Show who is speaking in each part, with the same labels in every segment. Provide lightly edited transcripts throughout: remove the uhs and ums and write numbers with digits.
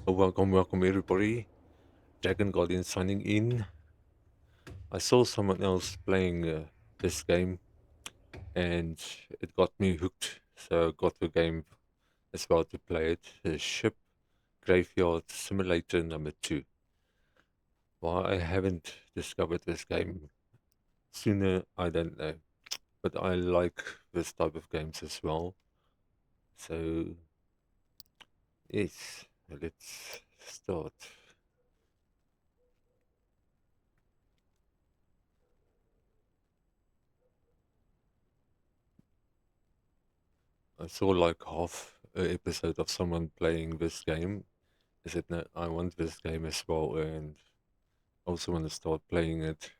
Speaker 1: Welcome everybody. Dragon Guardian signing in. I saw someone else playing this game and it got me hooked. So I got the game as well to play it. Ship Graveyard Simulator number 2. Why I haven't discovered this game sooner, I don't know. But I like this type of games as well. So, yes, let's start. I saw like half an episode of someone playing this game. I said, no, I want this game as well, and also want to start playing it.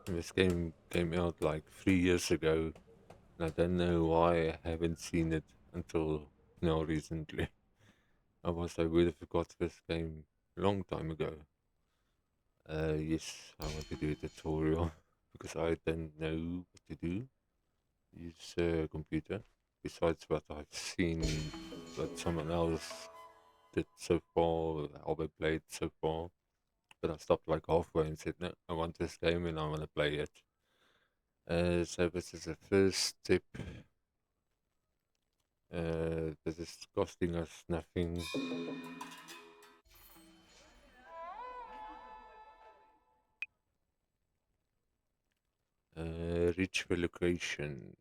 Speaker 1: This game came out like 3 years ago, and I don't know why I haven't seen it until now recently. I would have got this game a long time ago. Yes, I want to do a tutorial because I don't know what to do. Use a computer. Besides what I've seen, what someone else did so far, how they played so far. But I stopped like halfway and said, no, I want this game and I want to play it. So this is the first step. This is costing us nothing. Reach the location.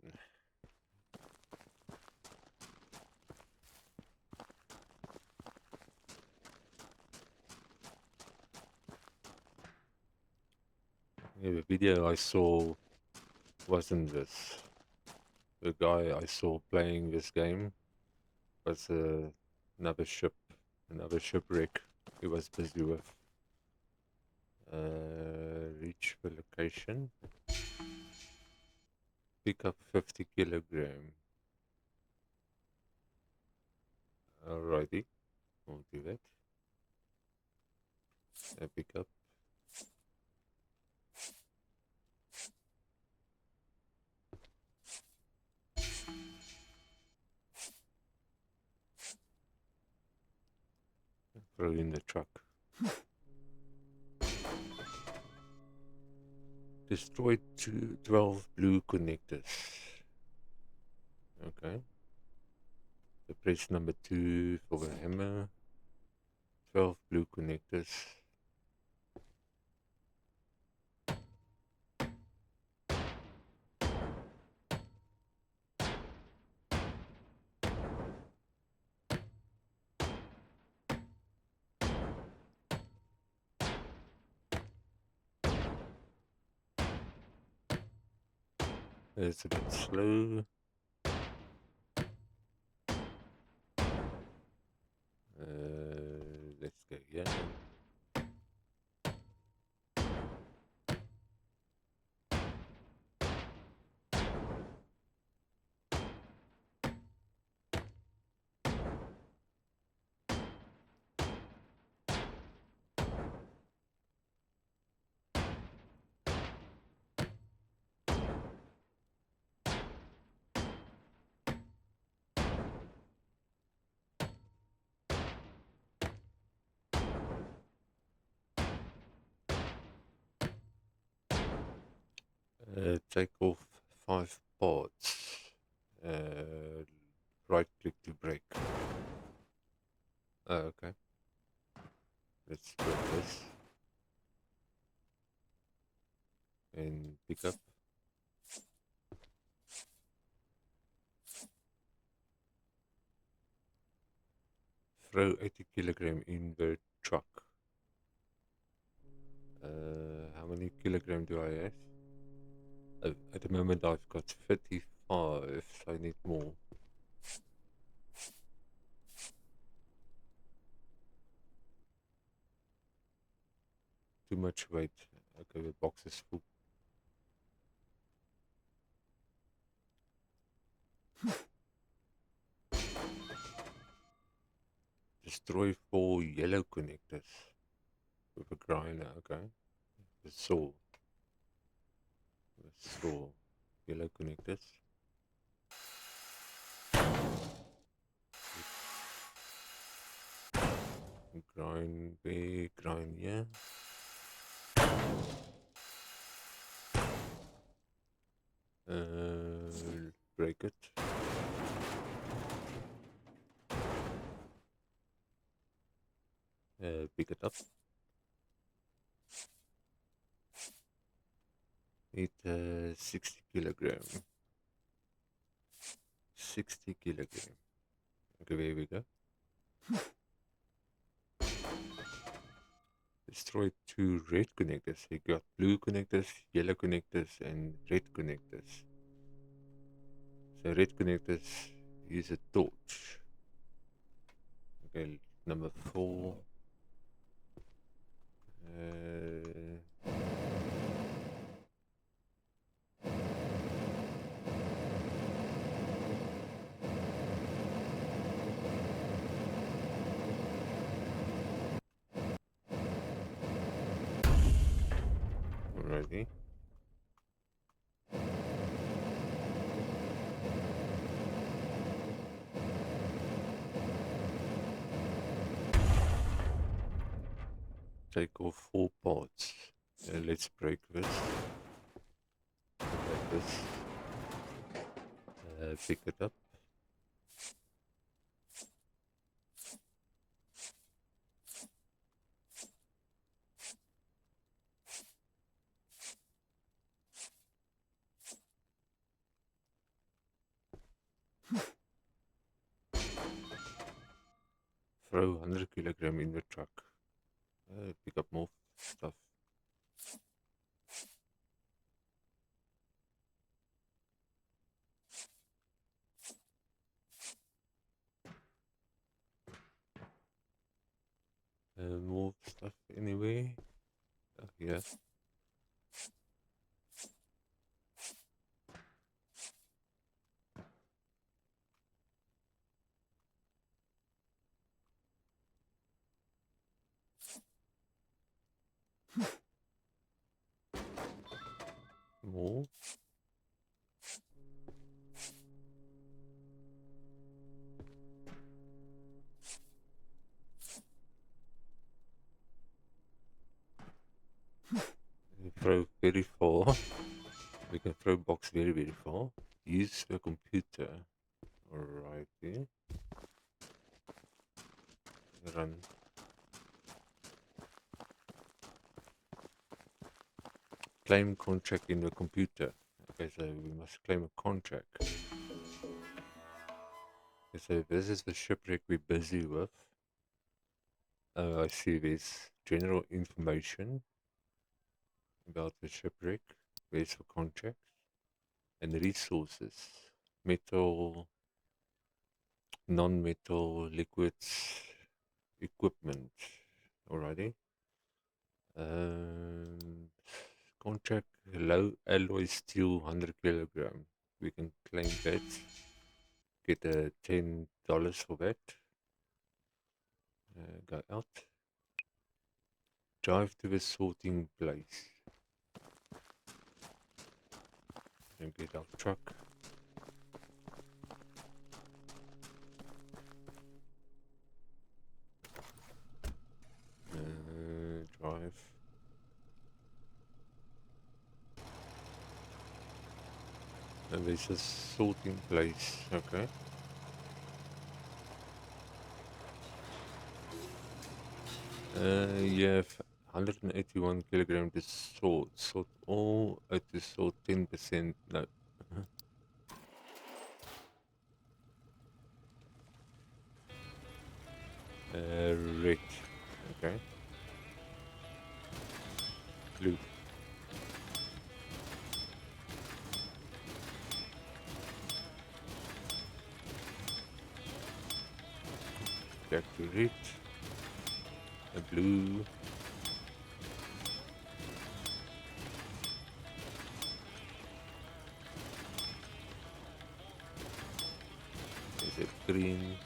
Speaker 1: Yeah, the video I saw wasn't this. The guy I saw playing this game was another ship, another shipwreck he was busy with. Reach the location. Pick up 50 kilogram. Alrighty, we'll do that. Pick up. Throw in the truck. Destroyed 12 blue connectors. Okay. So press number 2 for the hammer. 12 blue connectors. It's a bit slow. Let's go here. Take off 5 parts. Right click to break. Okay. Let's break this. And pick up. Throw 80 kilogram in the truck. How many kilogram do I have? At the moment I've got 35, so I need more. Too much weight. Okay, the box is full. Destroy 4 yellow connectors with a grinder. Okay. The saw. Yellow connectors. Grind there, grind here. Break it. Pick it up. It 60 kilogram. 60 kilogram. Okay, there we go. Destroy 2 red connectors. You got blue connectors, yellow connectors, and red connectors. So red connectors, use a torch. Okay, number 4. Alrighty. Take off 4 parts. Let's break this. Like this. Pick it up. Throw 100 kilogram in the truck. Pick up more stuff. More stuff anyway. Yeah. More. Throw very far. We can throw box very, very far. Use the computer. Alrighty. Run. Claim contract in the computer. Okay, so we must claim a contract. Okay, so this is the shipwreck we're busy with. I see there's general information about the shipwreck. There's the contracts and resources. Metal, non-metal, liquids, equipment. Alrighty. Contract low alloy steel 100 kilogram. We can claim that. Get $10 for that. Go out. Drive to the sorting place. And get our truck. Drive. And there's a sorting place. Okay. You have 181 kilogram to sort. Sort all to sort 10%. No. Red. Okay. Blue. Back to red. A blue. Is it green?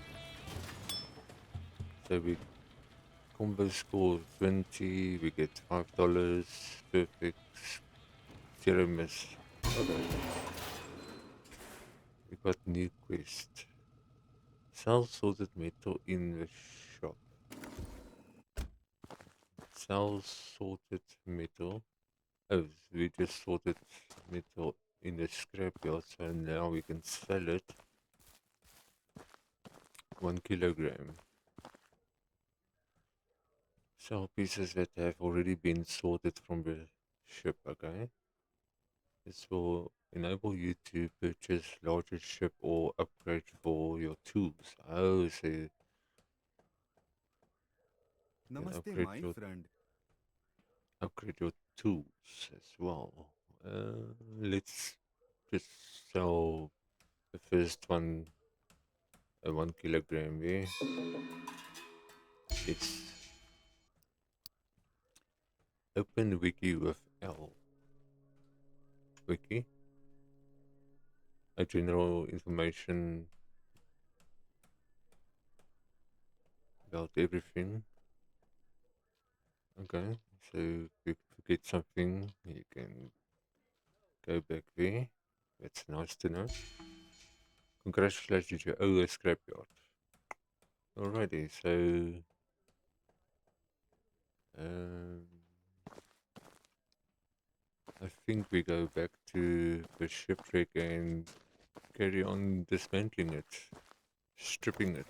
Speaker 1: So we combo score 20, we get $5, perfect, zero miss. Okay. We got new quest. Sell sorted metal in the shop. Sell sorted metal. Oh, we just sorted metal in the scrapyard, so now we can sell it. 1 kilogram. Sell pieces that have already been sorted from the ship, okay? This will enable you to purchase larger ship or upgrade for your tools. Oh, so you can
Speaker 2: Namaste, my friend.
Speaker 1: upgrade your tools as well. Let's just sell the first one, 1 kilogram there. Let's open wiki with L. Wiki, a general information about everything. Okay, so if you forget something, you can go back there. That's nice to know. Congratulations, you owe a scrapyard. Alrighty, so um, I think we go back to the shipwreck and carry on dismantling it, stripping it.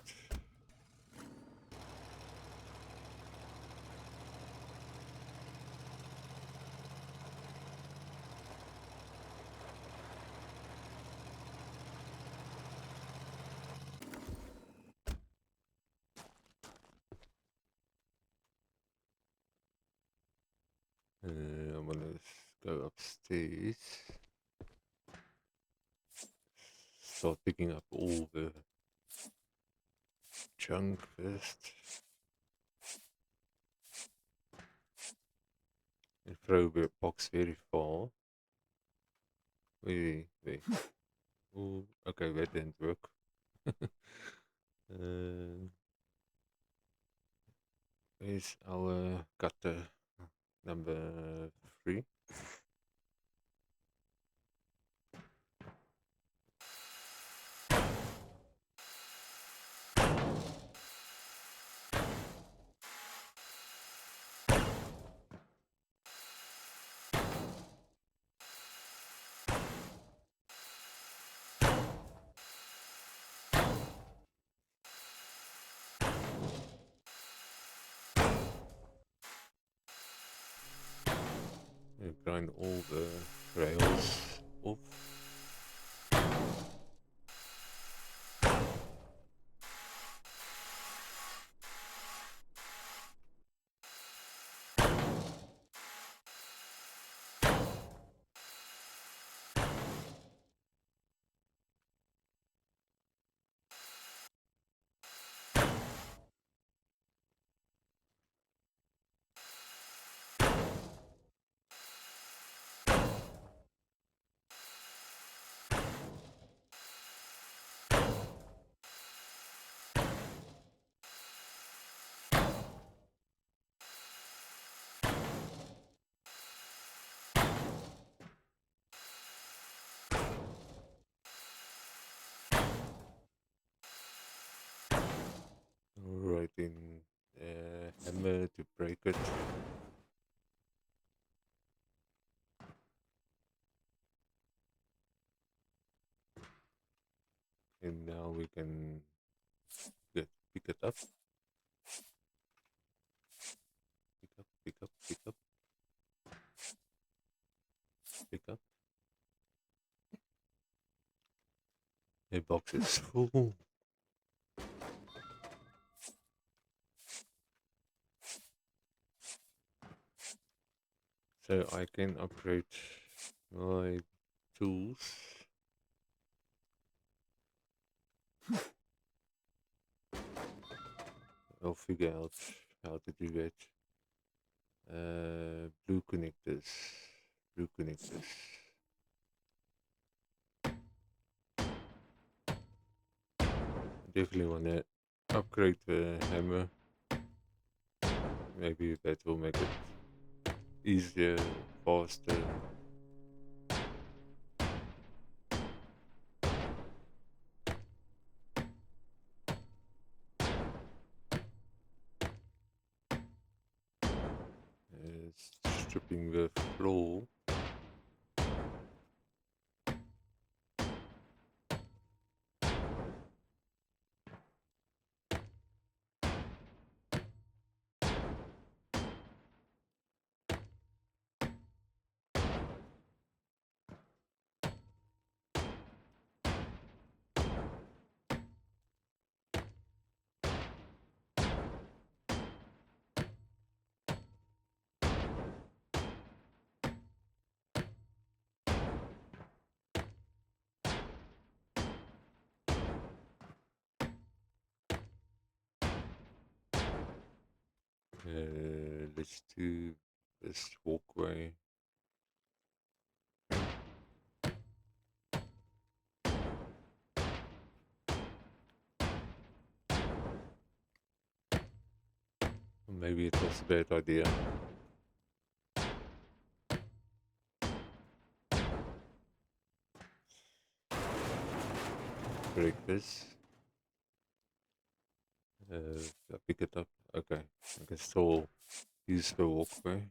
Speaker 1: I'm gonna go upstairs, start picking up all the junk first, and throw the box very far. Wait. Oh, okay, that didn't work. uh, Where's our cutter number 3? Grind all the rails off. Right in hammer to break it. And now we can pick it up. Pick up, pick up, pick up. The box is full. So I can upgrade my tools. I'll figure out how to do that. Blue connectors. Blue connectors. Definitely want to upgrade the hammer. Maybe that will make it easier or faster. Stripping the floor. Let's do this walkway. Maybe it was a bad idea. Break this. Pick it up. Okay, I can still use the walkway.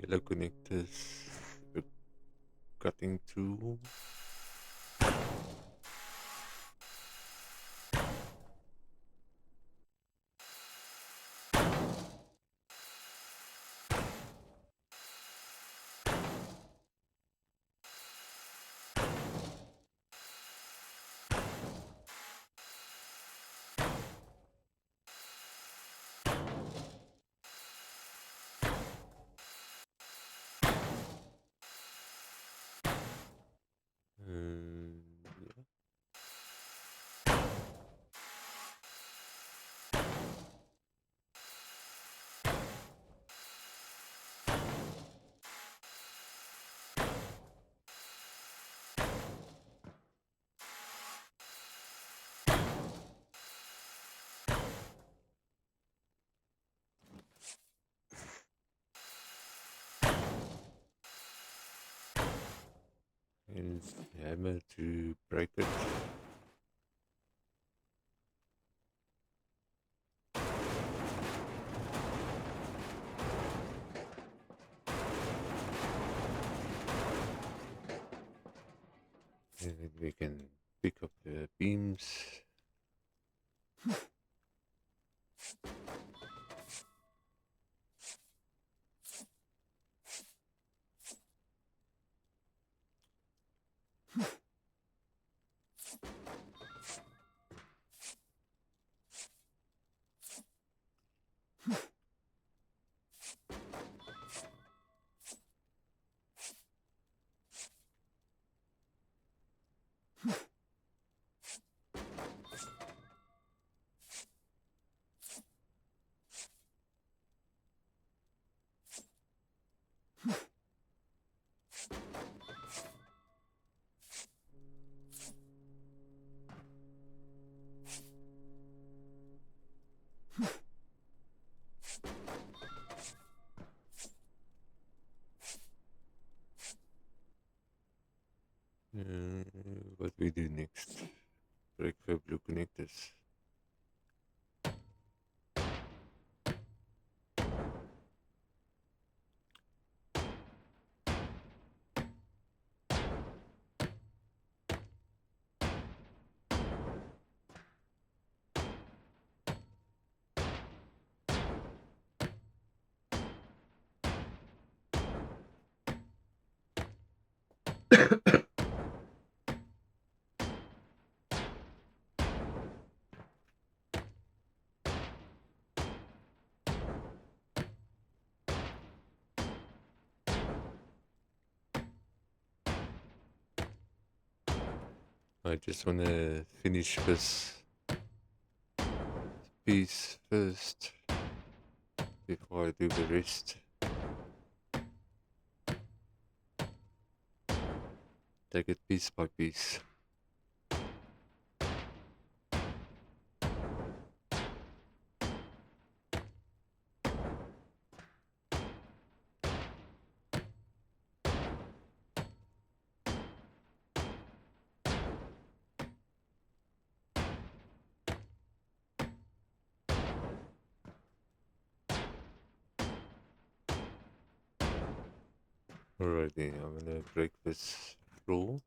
Speaker 1: Yellow connectors. The cutting tool. Yeah. And hammer to break it. And then we can pick up the beams. What we do next? Break the blue connectors. I just want to finish this piece first before I do the rest. Take it piece by piece. Alrighty, I'm gonna break this rule.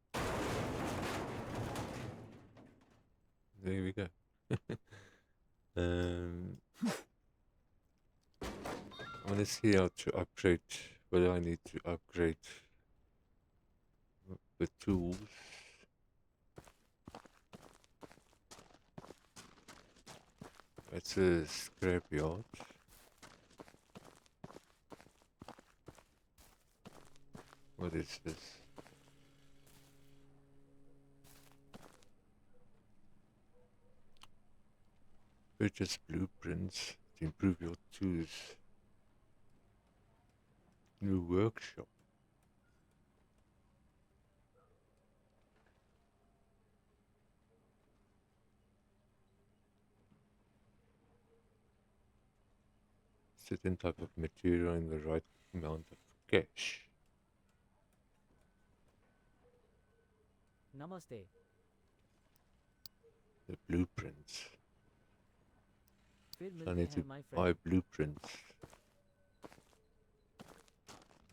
Speaker 1: There we go. I want to see how to upgrade, whether I need to upgrade the tools. It's a scrapyard. What is this? Purchase blueprints to improve your tools. New workshop. Certain type of material in the right amount of cash.
Speaker 2: Namaste.
Speaker 1: The blueprints.
Speaker 2: फिर
Speaker 1: So I
Speaker 2: मिलते
Speaker 1: need
Speaker 2: हैं
Speaker 1: to
Speaker 2: my
Speaker 1: buy
Speaker 2: friend.
Speaker 1: blueprints.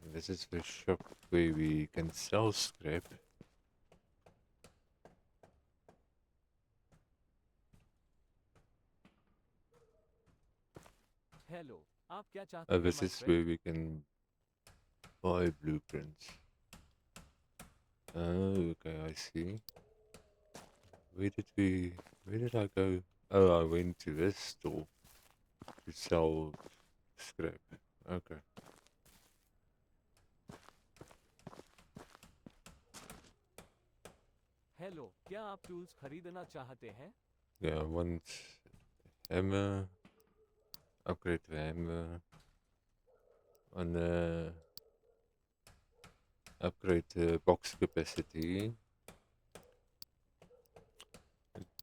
Speaker 1: And this is the shop where we can sell scrap.
Speaker 2: Hello. आप क्या चाहते हैं
Speaker 1: This
Speaker 2: my
Speaker 1: is
Speaker 2: friend?
Speaker 1: where we can buy blueprints. Oh, okay, I see. Where did I go? Oh, I went to this store to sell scrap. Okay.
Speaker 2: Hello. क्या आप tools खरीदना चाहते हैं?
Speaker 1: Yeah, I want hammer, upgrade the hammer, and upgrade the box capacity,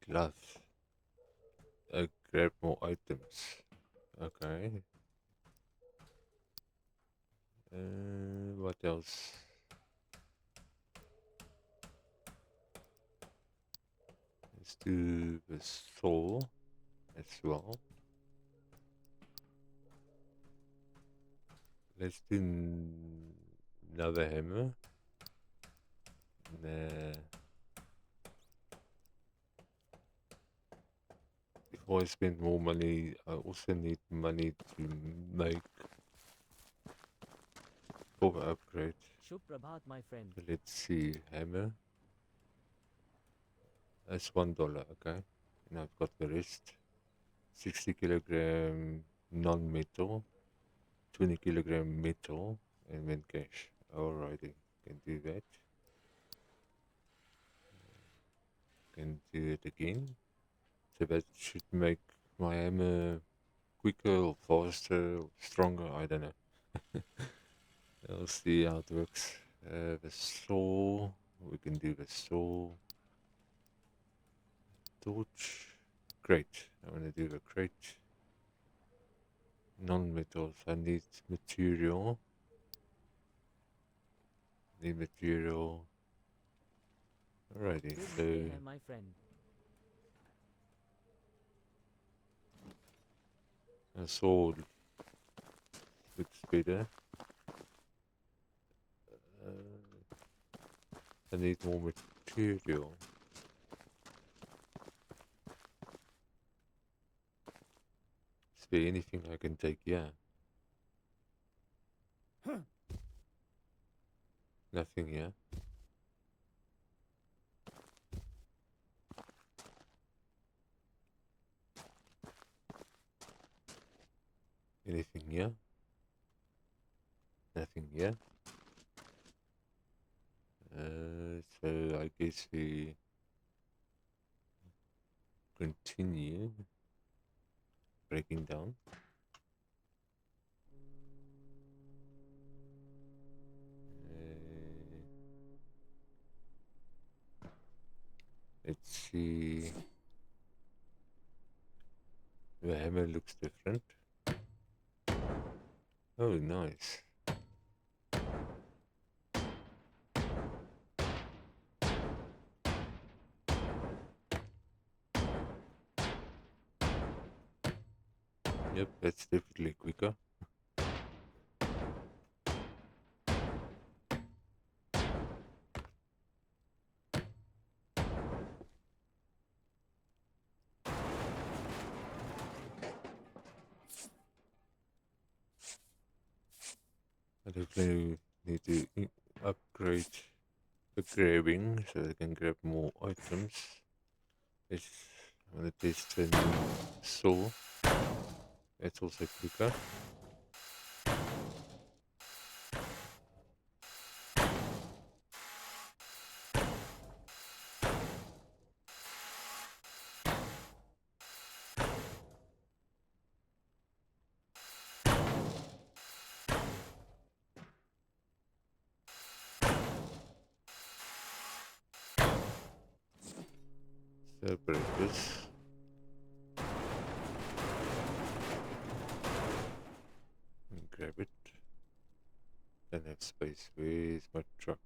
Speaker 1: glove, grab more items. Okay. What else? Let's do the saw as well. Let's do another hammer. Nah. Before I spend more money, I also need money to make for the upgrade.
Speaker 2: Shubh Prabhat my friend.
Speaker 1: So let's see, hammer. That's $1, okay. And I've got the rest. 60 kilogram non-metal, 20 kilogram metal, and then cash. Alrighty, can do that. Can do it again. So that should make my hammer quicker or faster or stronger, I don't know. We'll see how it works. The saw, we can do the saw. Torch, crate. I want to do the crate. Non-metals, I need material. Need material. Alrighty,
Speaker 2: फिर
Speaker 1: so
Speaker 2: मिलते हैं my friend.
Speaker 1: a sword looks better. I need more material. Is there anything I can take? Yeah. Nothing here. Anything here? Nothing here. So I guess we continue. breaking down. Uh, let's see. The hammer looks different. Oh, nice. Yep, that's definitely quicker. I definitely need to upgrade the grabbing so I can grab more items. It's on the test a new saw. It's also quicker. Separate this. And grab it. Don't have space. Where's my truck?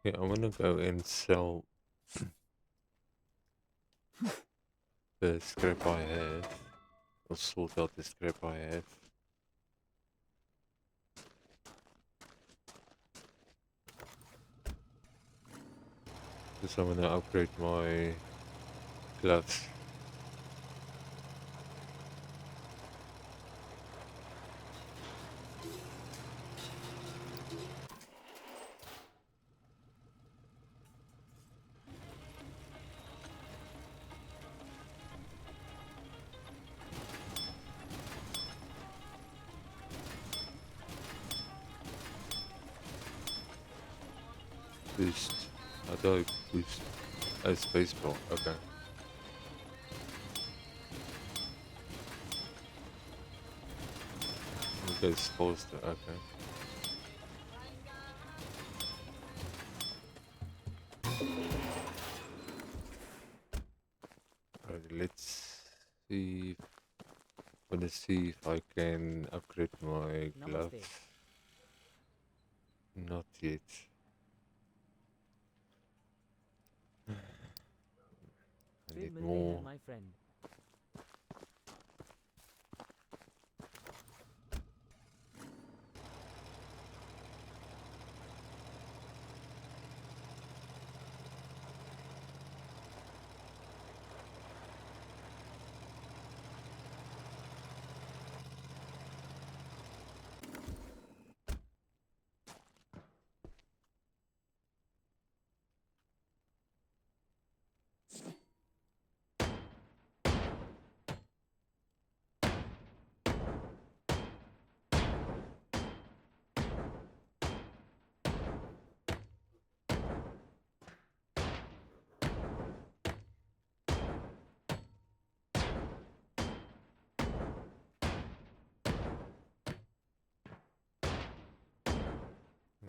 Speaker 1: Yeah, I want to go and sell the scrap I have. Or sort out the scrap I have. Because I want to upgrade my gloves. Boost. How do I boost? Oh, spacebar. Okay. It goes faster. Okay. Alright, let's see. Wanna see if I can upgrade my gloves.
Speaker 2: Namaste.
Speaker 1: Not yet. I
Speaker 2: फिर
Speaker 1: need
Speaker 2: मिलते हैं
Speaker 1: more.
Speaker 2: my friend.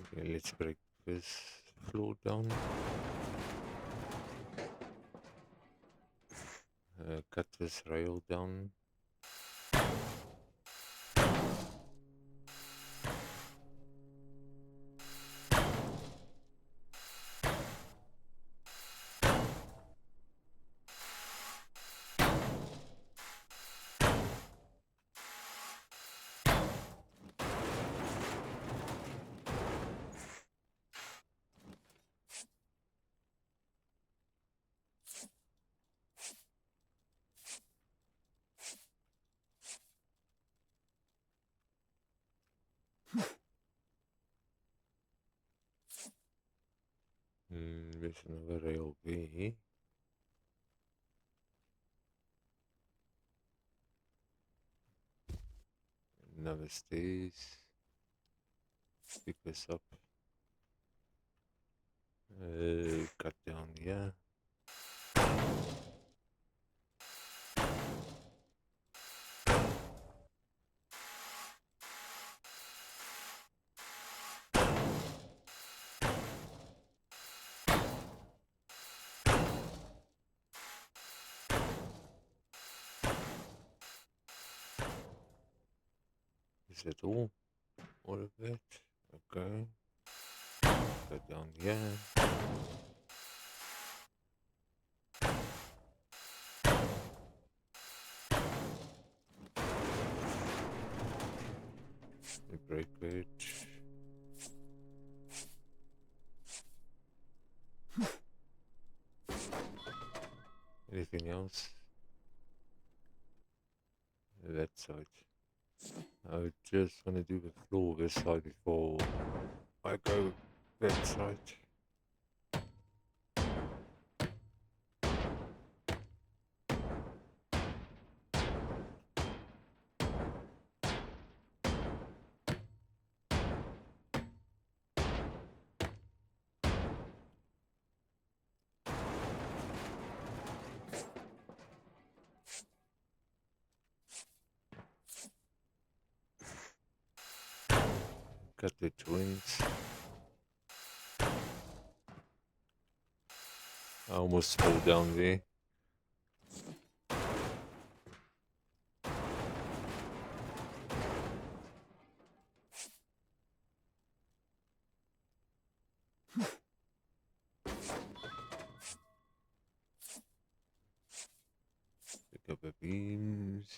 Speaker 1: Okay, let's break this floor down. Cut this rail down. There's another railway. Another stairs. Pick this up. Cut down here. Is that all? All of it? Okay. Go down here. Break it. Anything else? That side. I just want to do the floor this side before I go that side. Cut the twins. I almost fall down there. Pick up the beams.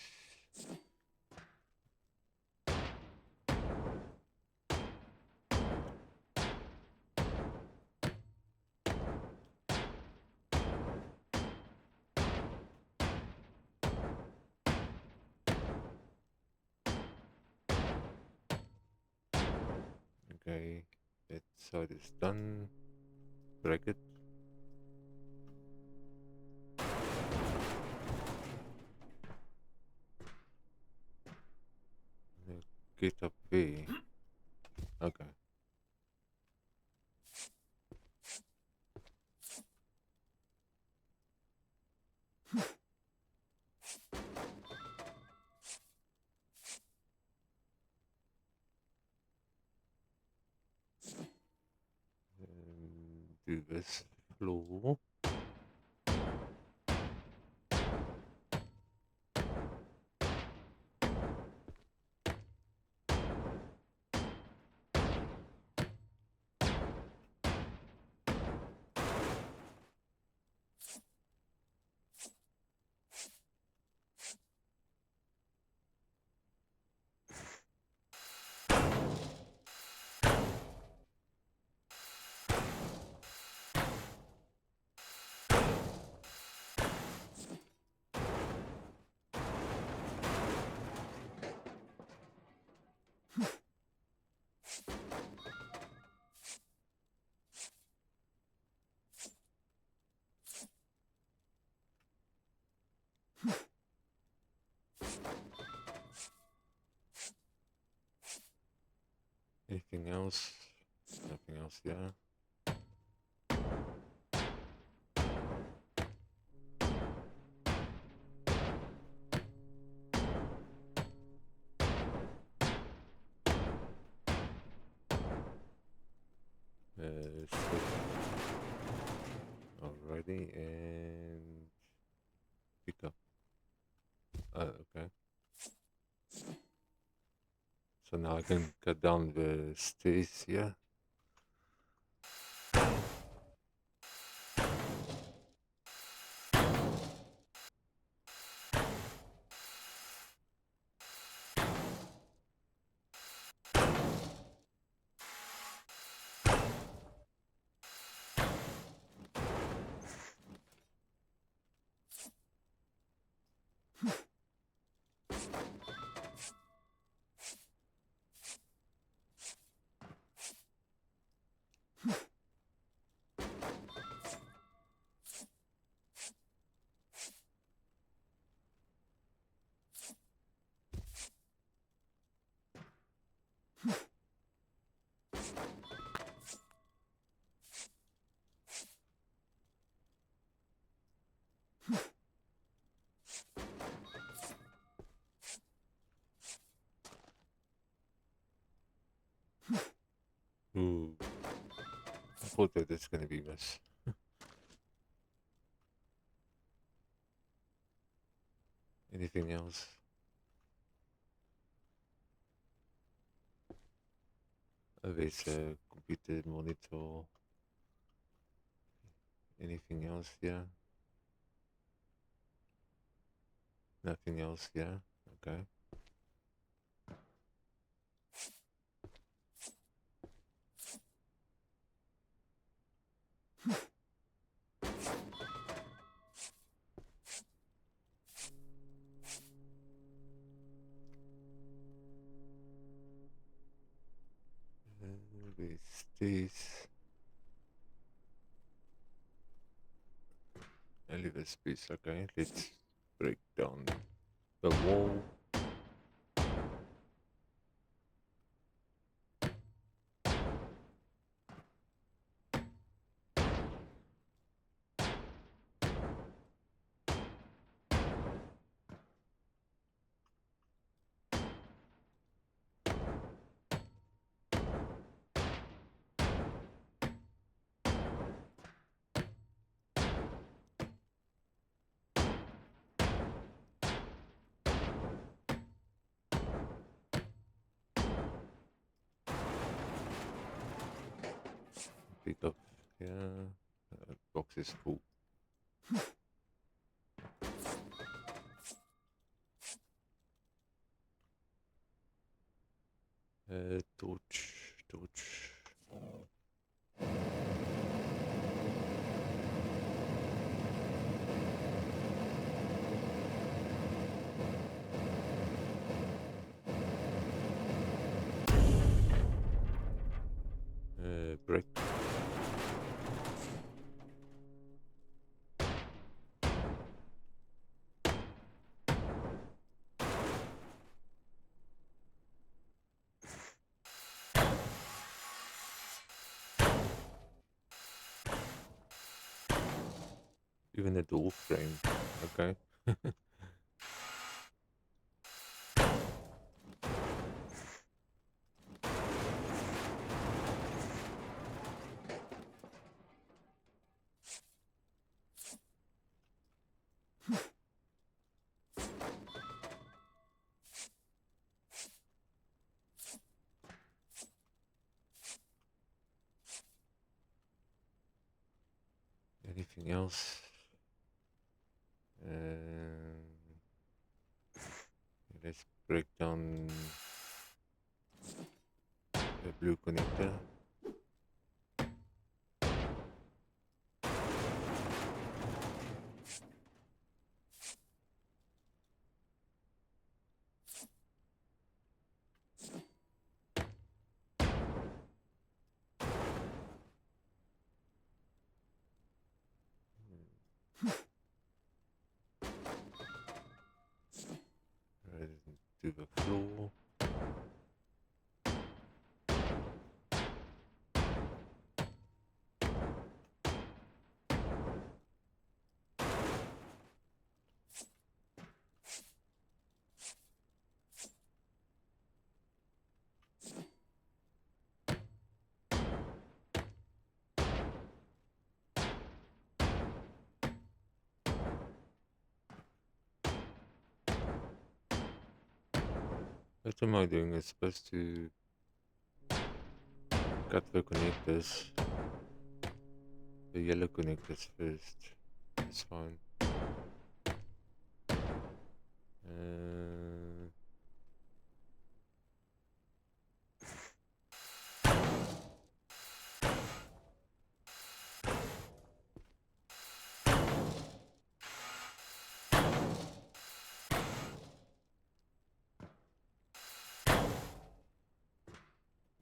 Speaker 1: Okay, that side is done. Break it. Get up there. Okay. Do this floor. Anything else? Nothing else there. Switch. Alrighty, and pick up. Okay. So now I can cut down the stairs here. thought that it's gonna be missed. Anything else? Oh, there's a computer monitor. Anything else here? Nothing else here. Okay. There's this elevator space. Okay, let's break down the wall. Pick up here. Box is full. Torch. Brick. Even a door frame. Okay. Anything else? Let's break down the blue connector. Right to the floor. What am I doing? It's supposed to cut the connectors. The yellow connectors first. That's fine.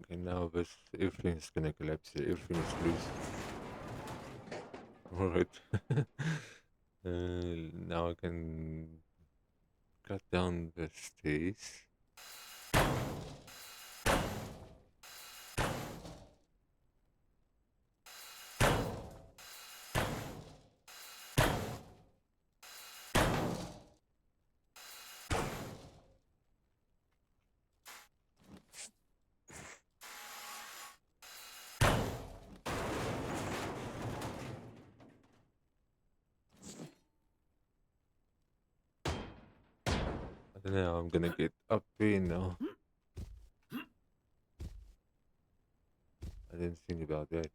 Speaker 1: Okay, now this everything's gonna collapse here. Everything is loose. Alright. Now I can cut down the stairs. Now I'm gonna get up here now. I didn't think about that.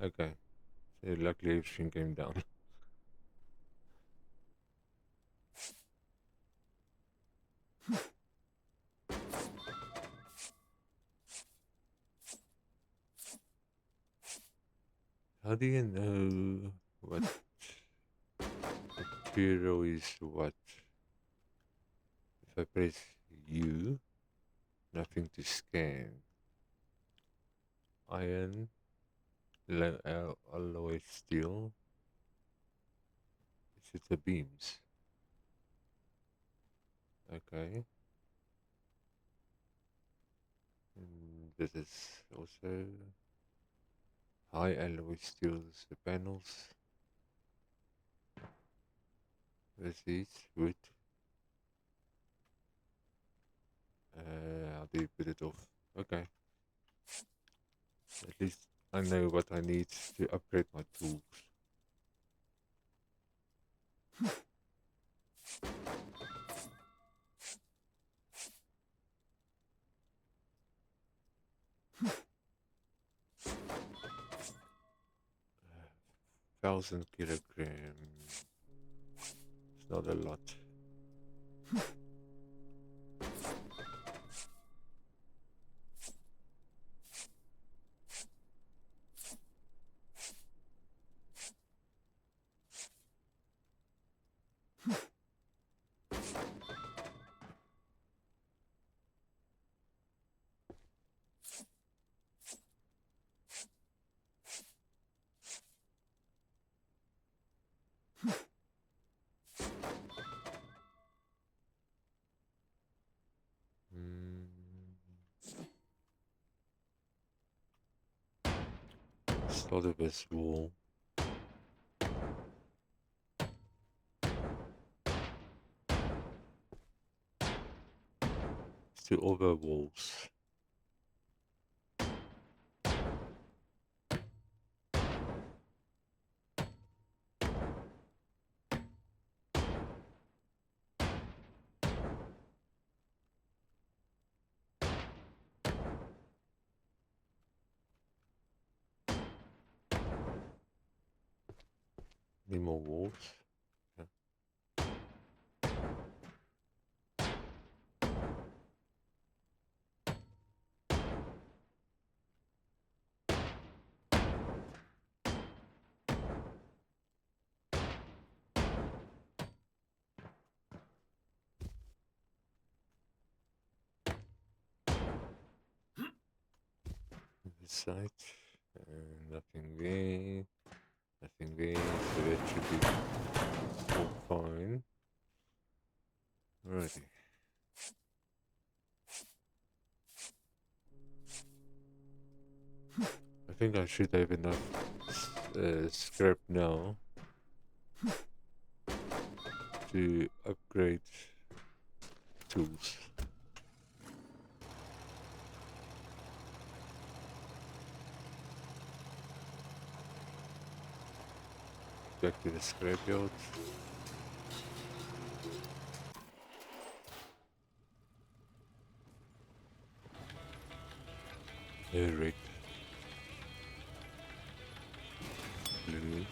Speaker 1: Okay, so luckily everything came down. How do you know what material is what? If I press U, nothing to scan. Iron, alloy steel. Is it the beams? Okay. And this is also high alloy steels, the panels. This is wood. How do you put it off? Okay. At least I know what I need to upgrade my tools. Uh, 1,000 kilograms. It's not a lot. Mm, start of this wall. It's the other walls. Need more walls. Yeah. This side. Nothing there. Nothing there. So that should be all fine. Alrighty. I think I should have enough scrap now to upgrade tools. Back to the scrapyard. Red, blue,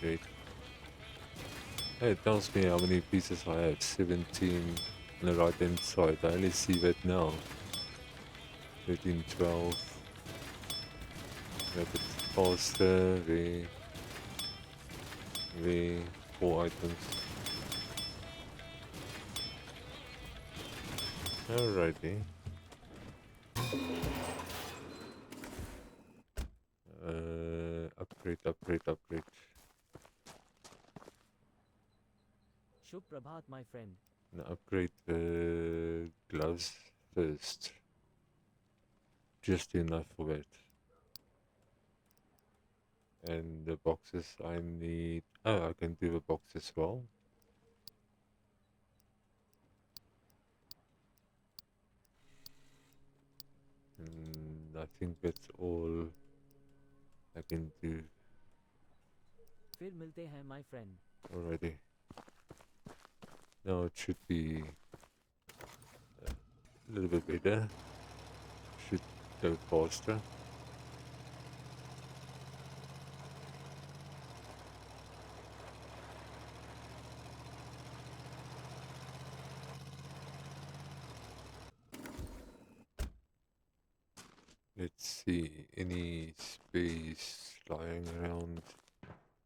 Speaker 1: red. Hey, it tells me how many pieces I have. 17 on the right hand side. I only see that now. 13, 12. Make it faster. The 4 items. Alrighty. Upgrade.
Speaker 2: Shubh Prabhat my friend.
Speaker 1: Now upgrade the gloves first. Just enough for that. And the boxes I need. Oh, I can do the box as well. I think that's all I can do
Speaker 2: फिर मिलते हैं my friend.
Speaker 1: already. Now it should be a little bit better. Should go faster. Let's see, any space lying around,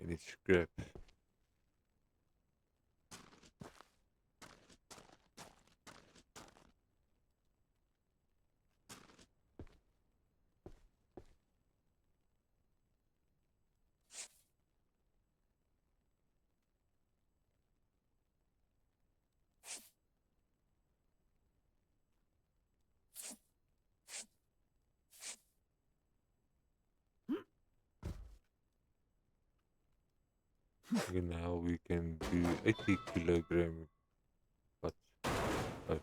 Speaker 1: any scrap. Okay, now we can do 80 kilogram, but uh,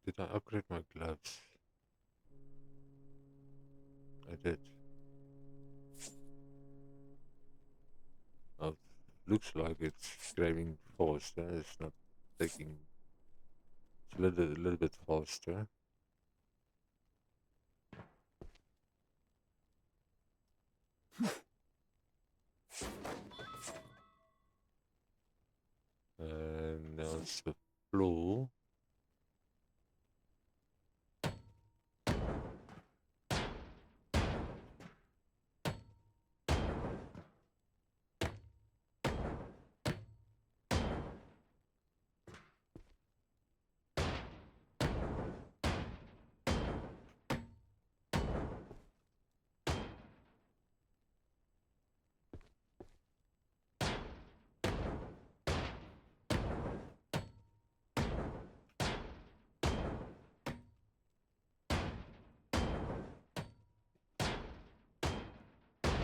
Speaker 1: did I upgrade my gloves? I did. Oh, looks like it's grabbing faster. It's not taking. It's a little bit faster. And now it's the floor.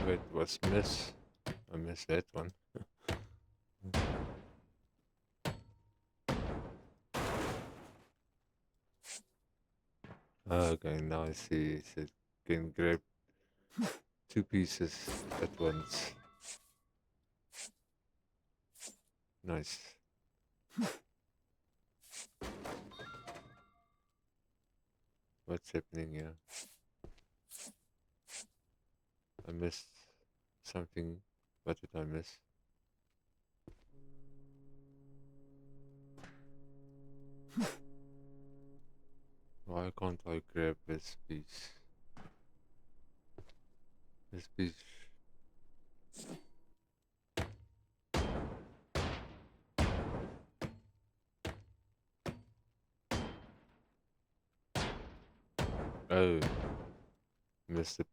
Speaker 1: Wait, was miss? I missed that one. Okay, now I see. So it can grab two pieces at once. Nice. What's happening here? I missed something. What did I miss? Why can't I grab this piece? This piece. Oh, missed the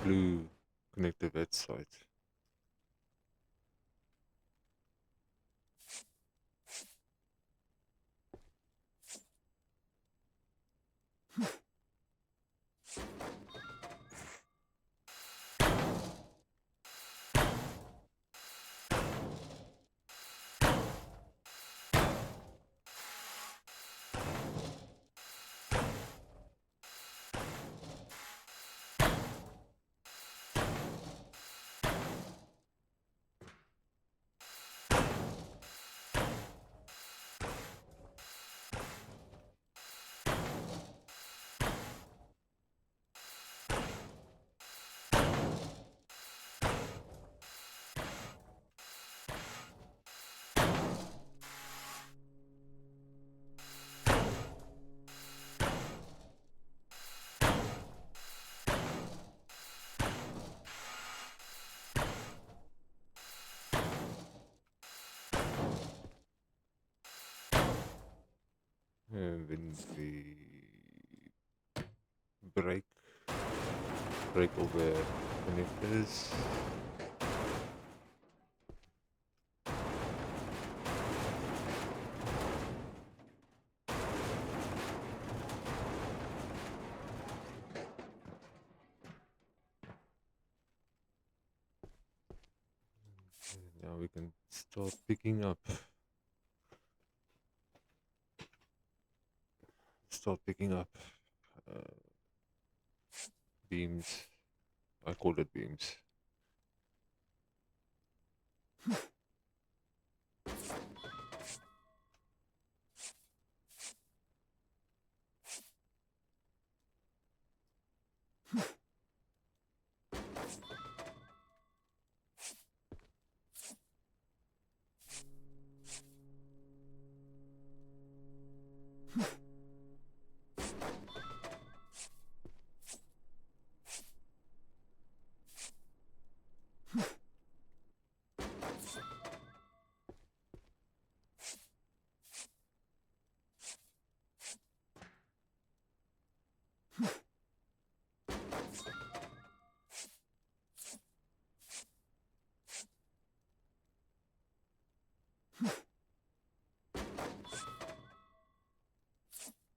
Speaker 1: blue connective that side. And when we break over connectors. Now we can start picking up. Uh, beams. I call it beams.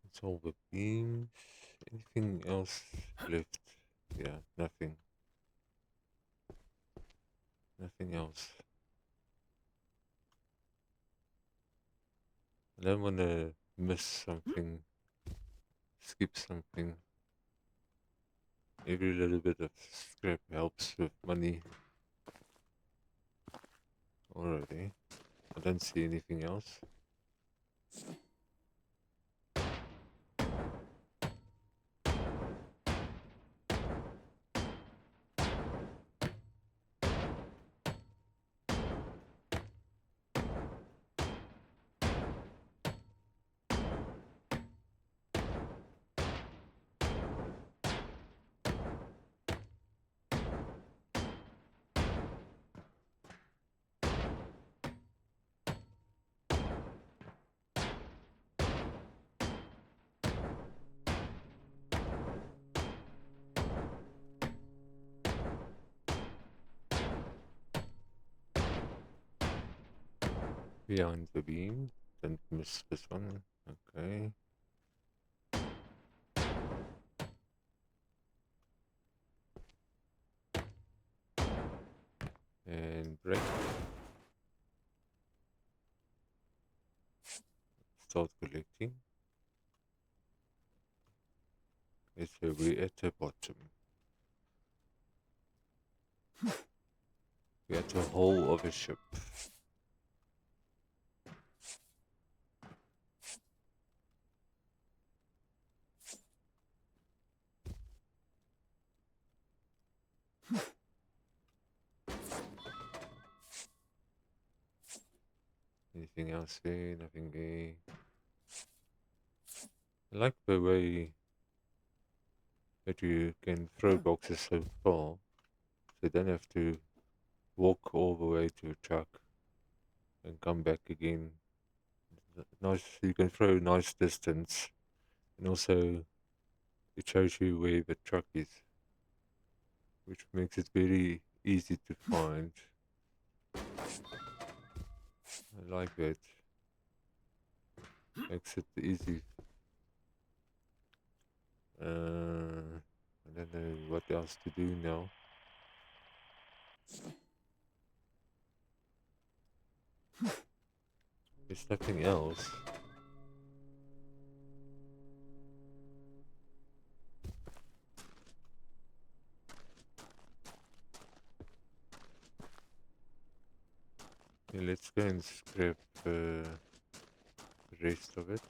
Speaker 1: That's all the beams. Anything else left? Yeah, nothing. Nothing else. I don't want to miss something, skip something. Every little bit of scrap helps with money. Alrighty. I don't see anything else. Behind the beam. Don't miss this one. Okay. And break. Start collecting. Okay, so we're at the bottom. We're at the hull of a ship. Anything else there? Nothing there. I like the way that you can throw boxes so far, so you don't have to walk all the way to a truck and come back again. Nice, you can throw a nice distance, and also it shows you where the truck is, which makes it very easy to find. I like that. Makes it easy. I don't know what else to do now. There's nothing else. Okay, let's go and scrap the rest of it.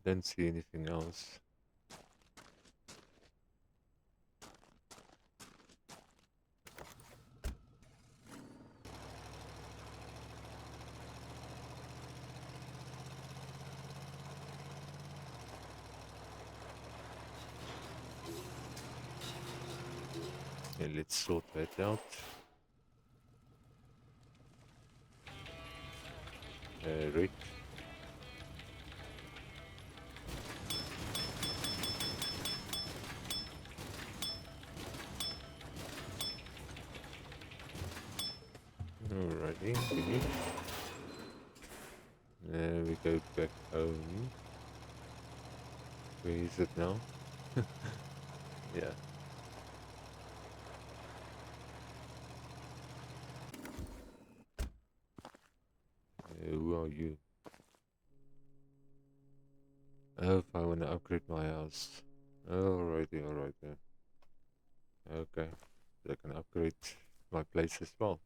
Speaker 1: Don't see anything else. Okay, let's sort that out. Right. Alrighty, finish. There we go back home. Where is it now? Yeah. are you? Oh, if I want to upgrade my house. Alrighty, alrighty. Okay. I can upgrade my place as well.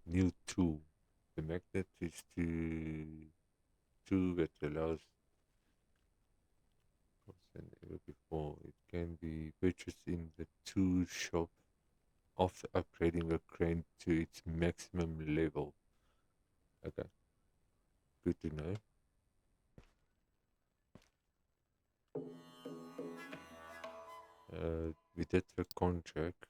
Speaker 1: New tool. The magnet is to tool that allows than ever before. It can be purchased in the tool shop after upgrading the crane to its maximum level. Okay, good to know. We did the contract,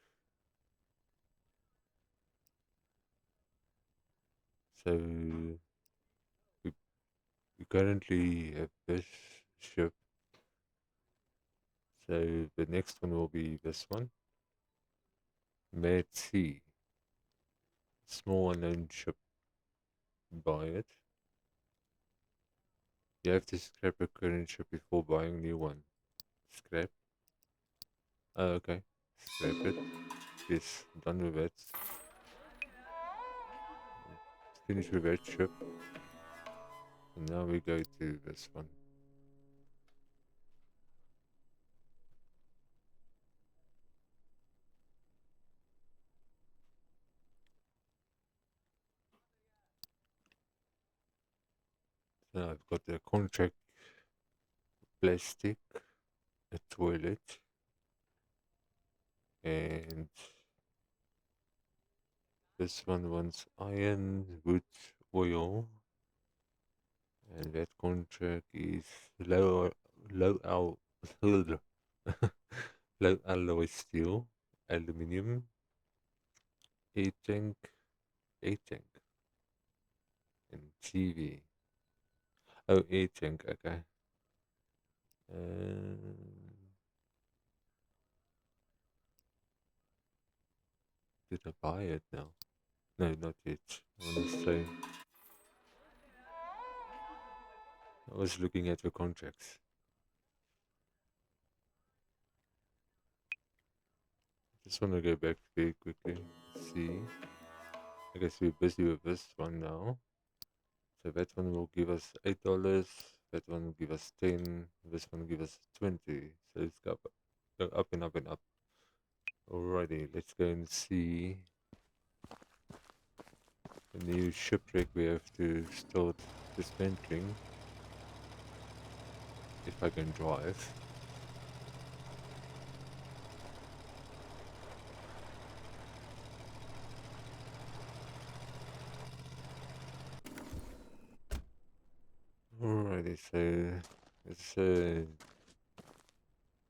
Speaker 1: so we currently have this ship. So the next one will be this one, Mad Sea, small unknown ship. Buy it. You have to scrap a current ship before buying new one. Scrap. Oh, okay. Scrap it. Yes, done with it. Finish with that ship. And now we go to this one. So I've got a contract plastic, a toilet, and this one wants iron, wood, oil, and that contract is low al low alloy steel, aluminium, a tank, a tank, and TV. Oh, a tank, okay. Um, did I buy it now? No, not yet. I want to say I was looking at the contracts. Just want to go back very quickly. See, I guess we're busy with this one now. So that one will give us $8. That one will give us 10. This one will give us 20. So let's go up and up and up. Alrighty, let's go and see the new shipwreck we have to start dismantling. If I can drive. Alrighty, so it's a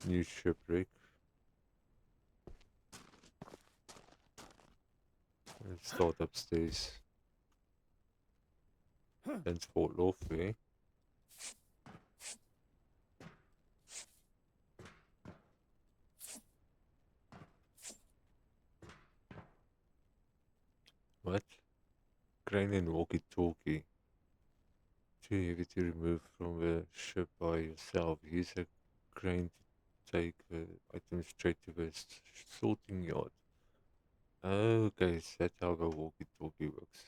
Speaker 1: new shipwreck. Let's start upstairs. Let's fall off there. What? Crane and walkie-talkie. Too heavy to remove from the ship by yourself. Use a crane to take the item straight to the sorting yard. Okay, so that's how the walkie-talkie works.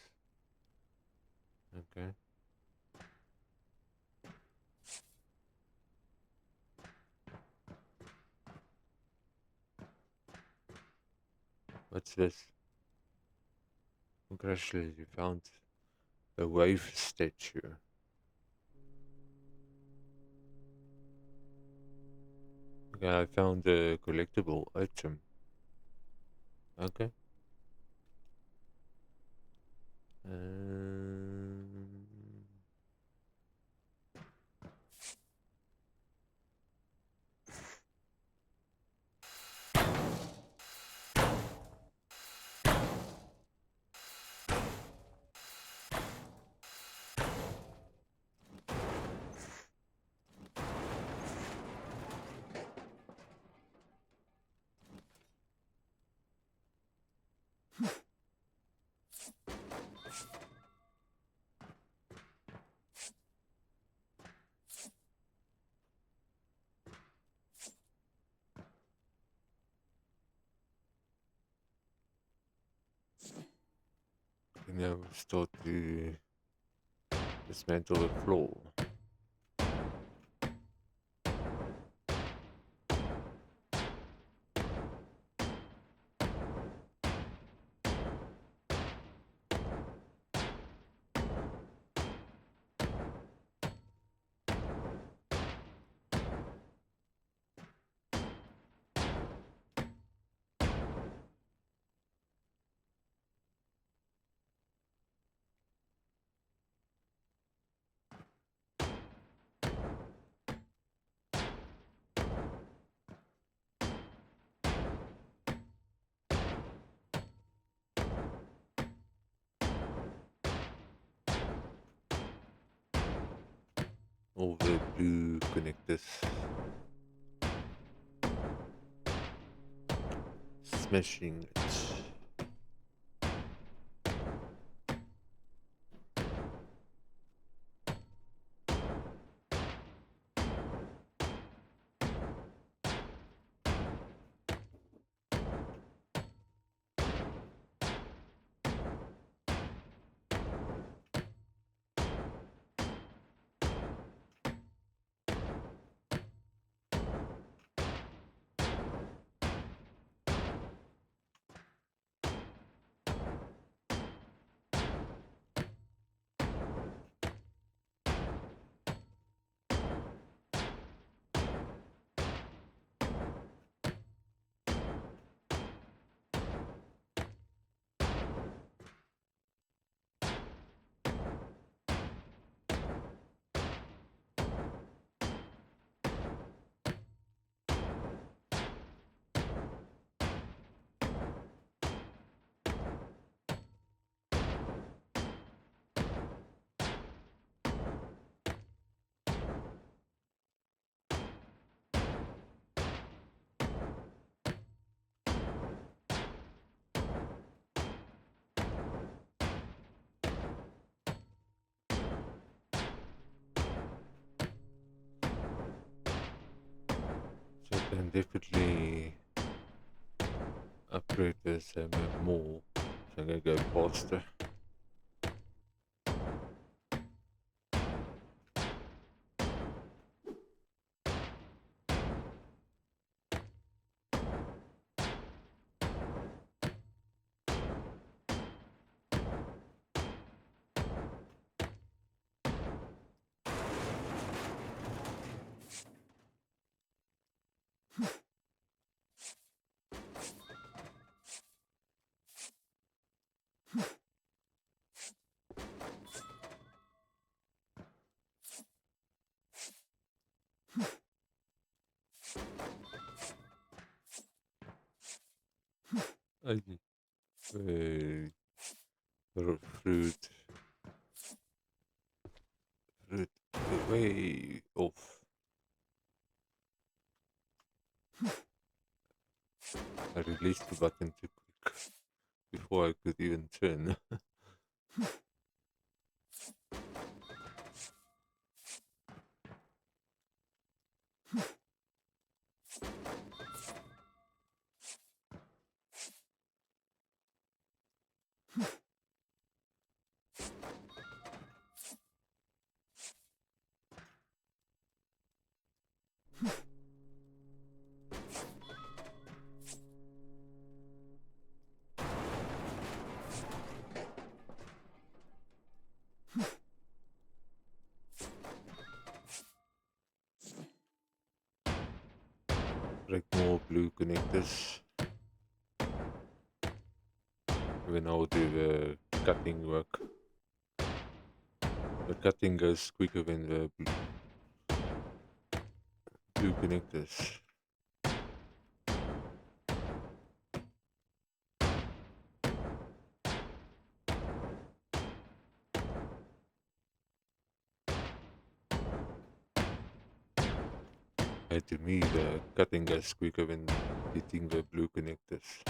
Speaker 1: Okay. What's this? Congratulations, you found a wave statue. Okay, I found a collectible item. Okay. Um, now start to Dismantle the floor. All the blue connectors. Smashing it. So I can definitely upgrade this map more. So I'm gonna go faster. I fruit, fruit, way off. I released the button too quick before I could even turn. Break more blue connectors. When I'll do the cutting work. The cutting goes quicker than the blue connectors. And to me, the cutting goes quicker than hitting the blue connectors.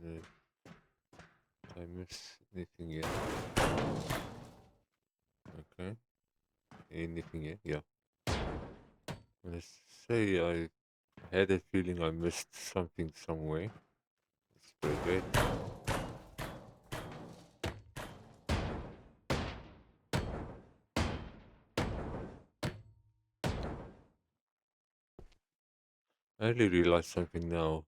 Speaker 1: Did I miss anything yet? Okay. Anything yet? Yeah. Let's say I had a feeling I missed something somewhere. It's pretty great. I only realized something now.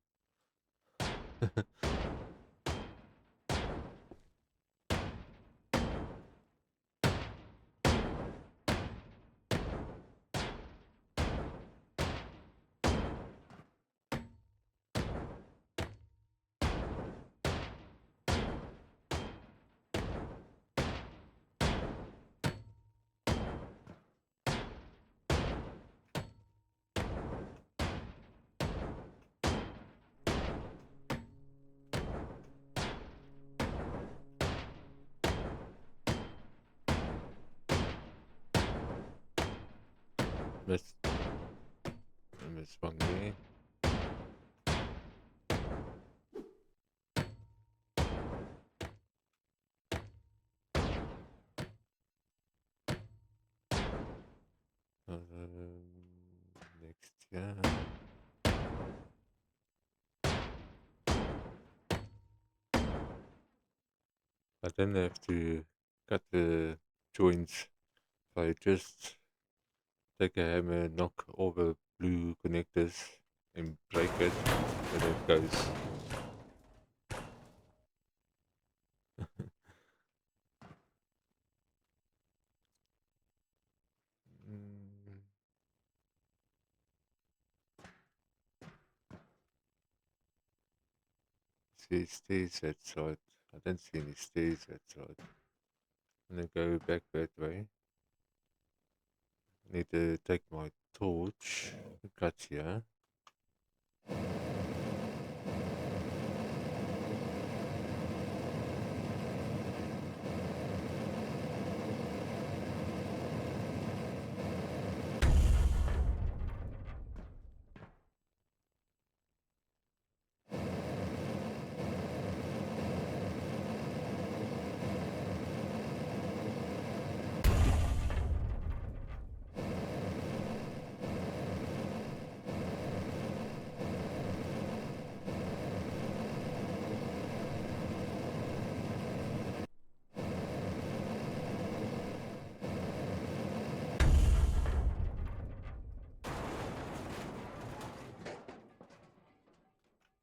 Speaker 1: Miss, Miss one there. Next, yeah. I don't have to cut the joints. If I just take a hammer, knock all the blue connectors and break it, then it goes. Mm, see stairs that side. I don't see any stairs that side. I'm gonna go back that way. Need to take my torch. Cut here.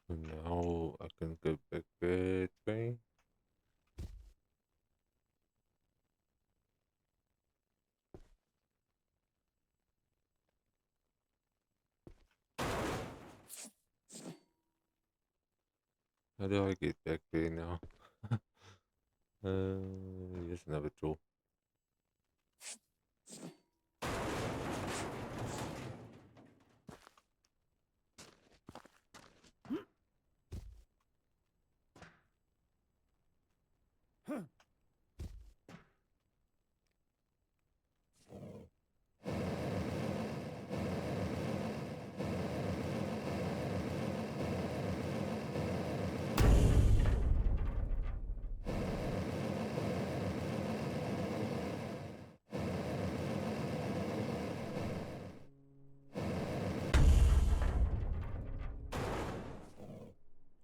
Speaker 1: And now I can go back that way. How do I get back there now? Here's another door.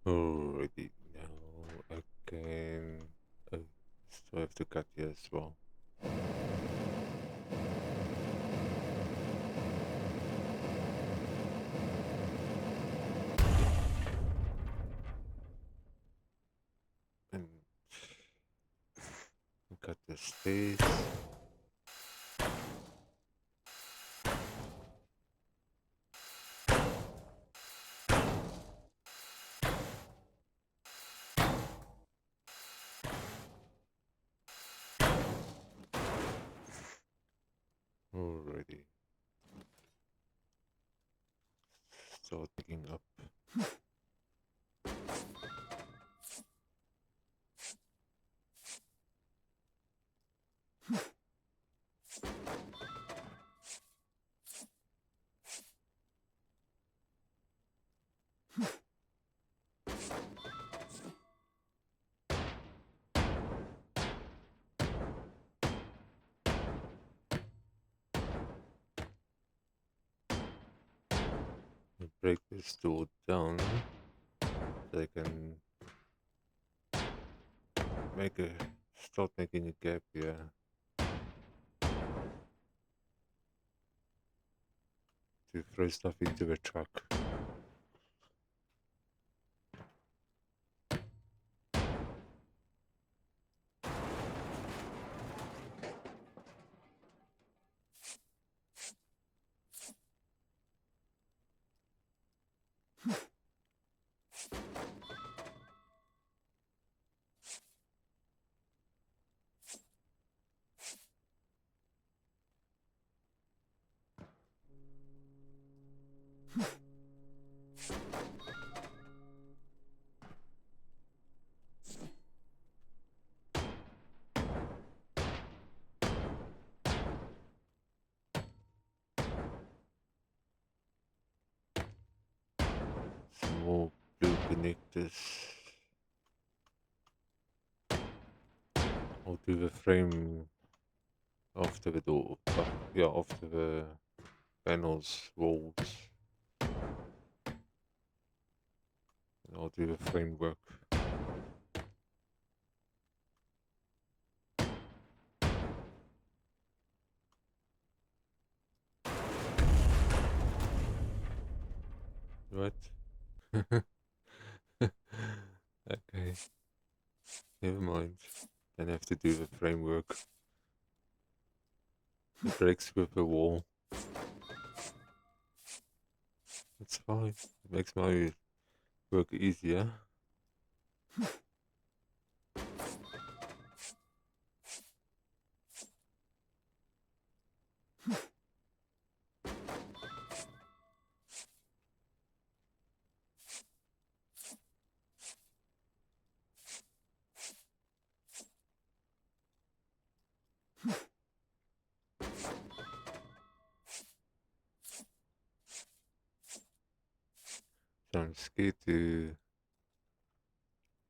Speaker 1: Alrighty, now I can. Oh, so I have to cut here as well. And cut the stairs. Alrighty. Start digging up. break this door down so I can make a start making a gap here to throw stuff into the truck. Some more blue connectors. I'll do the frame after the door. Yeah, after the panels, walls. And I'll do the framework. What? Okay, never mind. Then I have to do the framework. It breaks with the wall. It's fine. It makes my work easier. So I'm scared to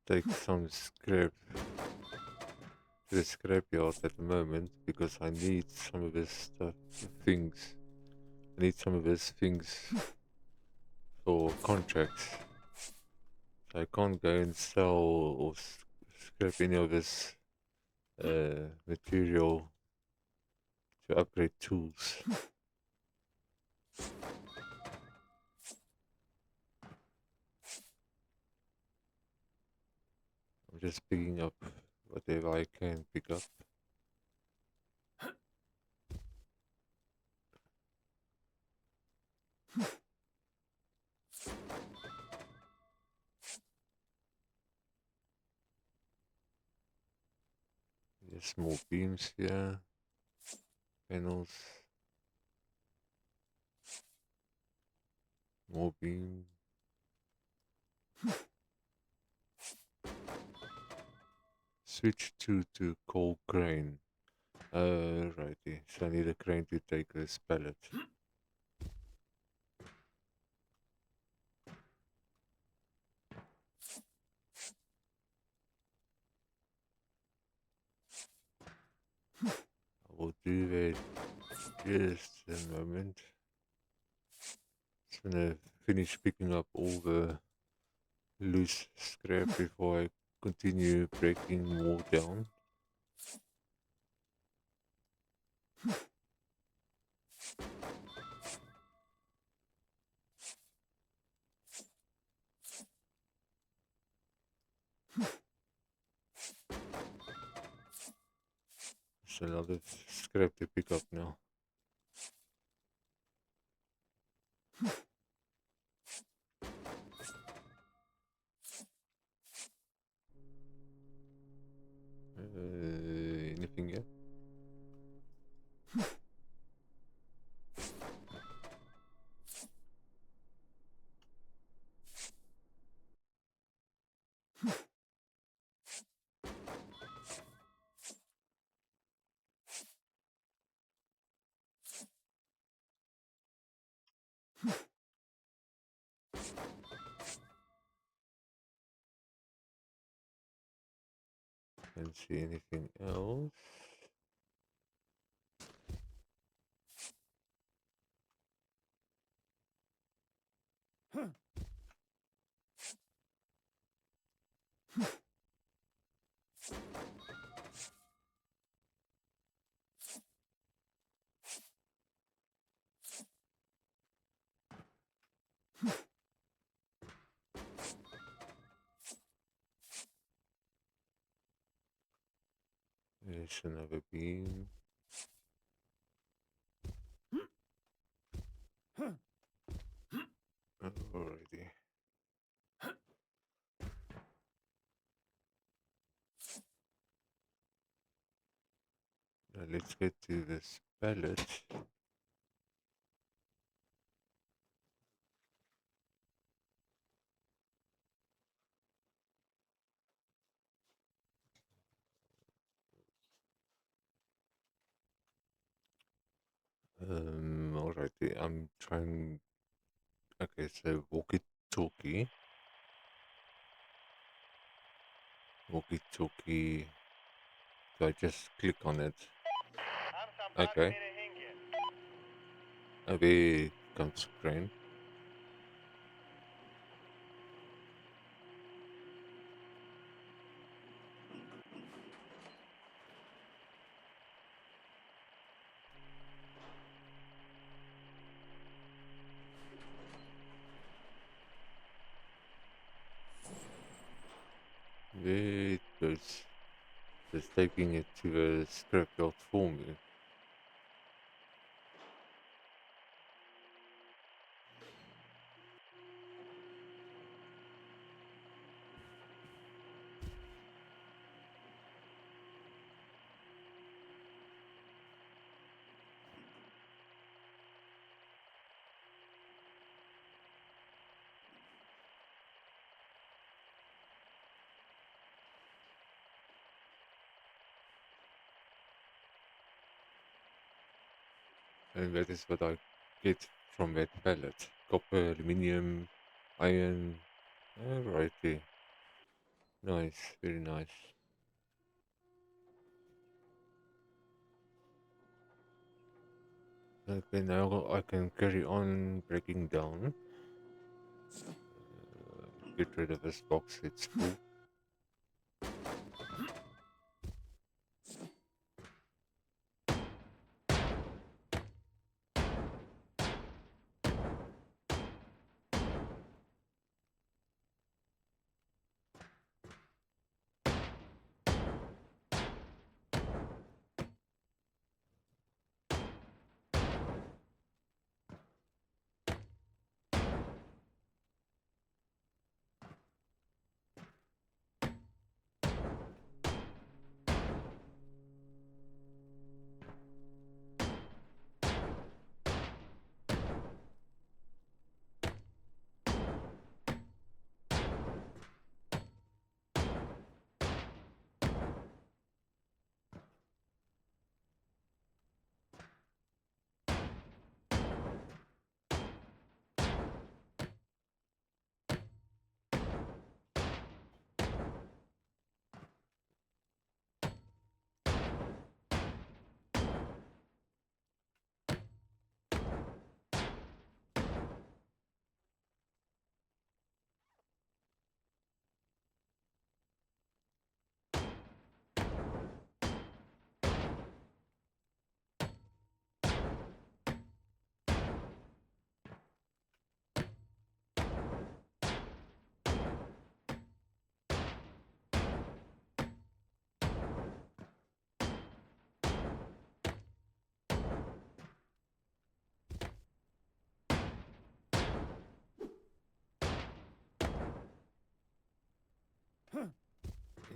Speaker 1: take some scrap to the scrapyard at the moment because I need some of this stuff, things. I need some of these things for contracts. So I can't go and sell or scrap any of this material to upgrade tools. I'm just picking up whatever I can pick up. There's small beams here, panels, more beam. Switch to coal crane. Righty. So I need a crane to take this pallet. I will do that just a moment. Just gonna finish picking up all the loose scrap before I continue breaking more down. There's a lot of scrap to pick up now. Anything yet? Can't see anything else. Place another beam. Alrighty. Now let's get to this pallet. Alrighty. I'm trying. Okay, so walkie-talkie. Walkie-talkie. So I just click on it. Okay. Oh, there comes crane. There it goes. Just taking it to the scrapyard for me. And that is what I get from that pallet. Copper, aluminium, iron. Alrighty. Nice, very nice. Okay, now I can carry on breaking down. Get rid of this box, it's full.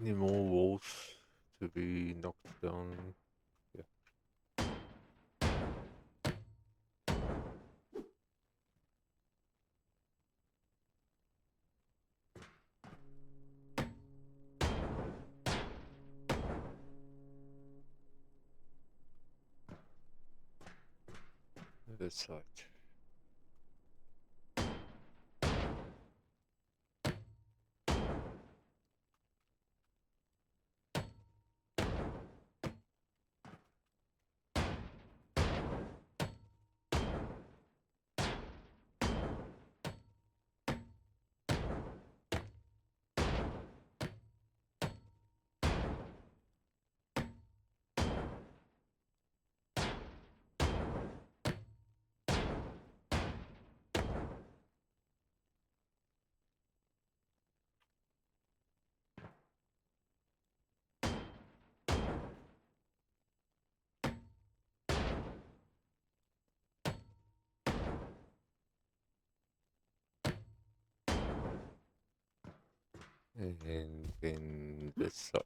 Speaker 1: Any more walls to be knocked down? Yeah. This side. And then this side.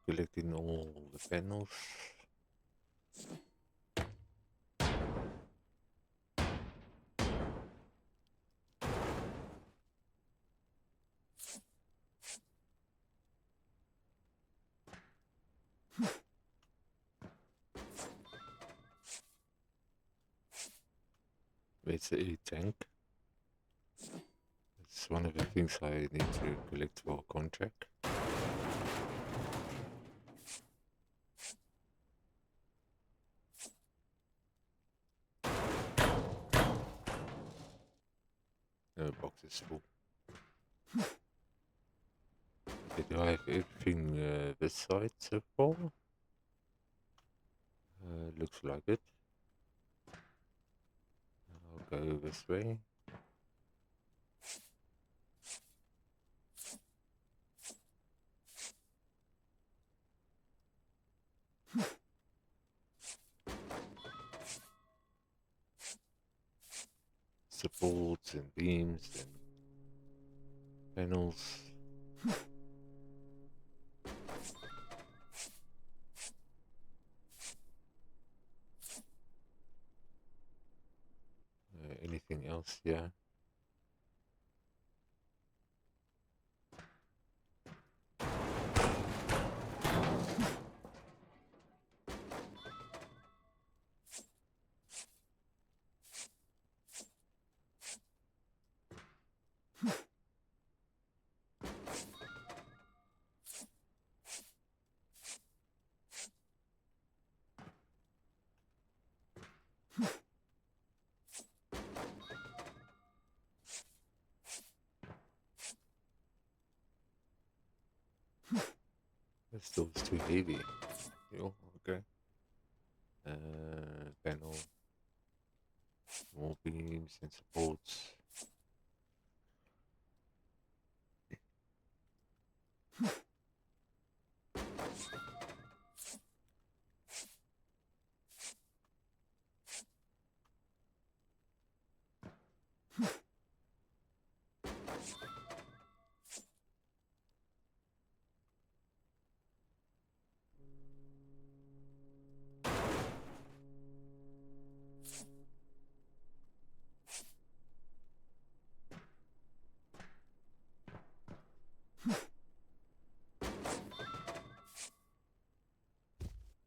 Speaker 1: Collecting all the panels. It's a tank. It's one of the things I need to collect for a contract. The box is full. Okay, do I have everything this side so far? Looks like it. I'll go this way. Supports and beams and panels. Anything else? Yeah. This still is too heavy. Oh, okay. Panel, more beams and supports.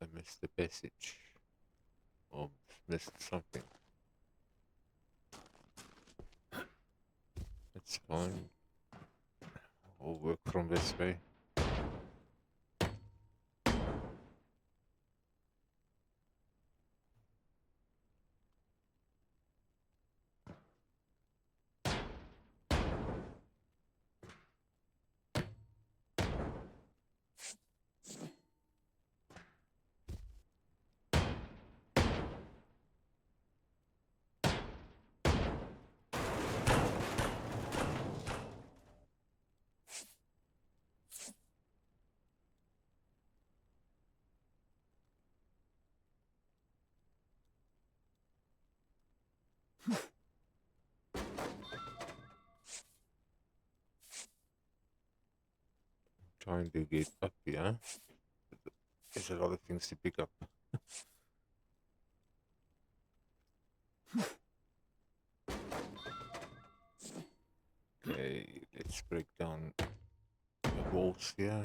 Speaker 1: I missed the passage. Or missed something. It's fine. I'll work from this way. Trying to get up here. There's a lot of things to pick up. Okay, let's break down the walls here.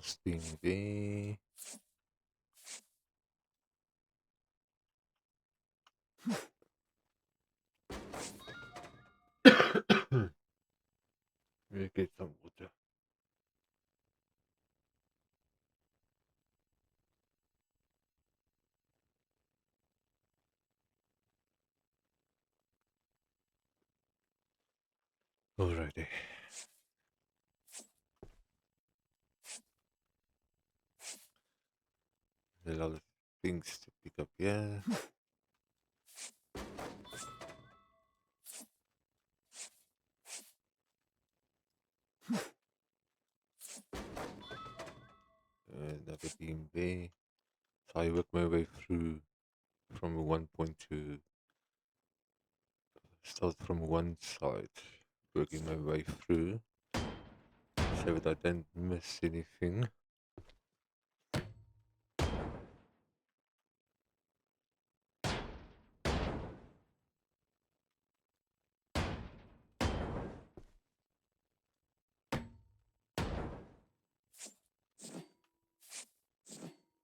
Speaker 1: else being there. We'll get some water. Alrighty. A lot of things to pick up here. Another beam there. So I work my way through from one point to start from one side, working my way through so that I don't miss anything.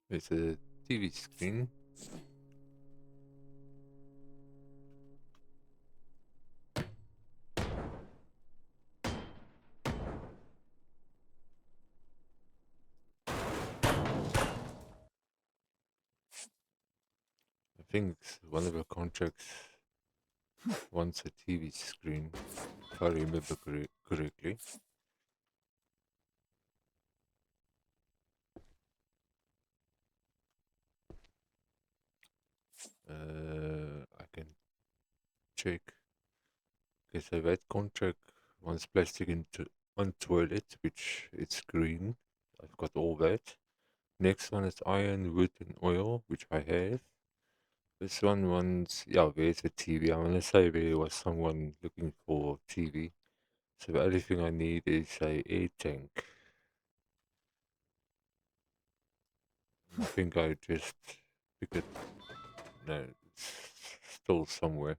Speaker 1: There's a TV screen. I think one of the contracts wants a TV screen, if I remember correctly. I can check. Okay, so that contract wants plastic into on toilet, which it's green. I've got all that. Next one is iron, wood, and oil, which I have. This one wants, yeah, there's a TV. I'm gonna say there was someone looking for TV. So the only thing I need is a air tank. I think I just pick it. No, it's still somewhere.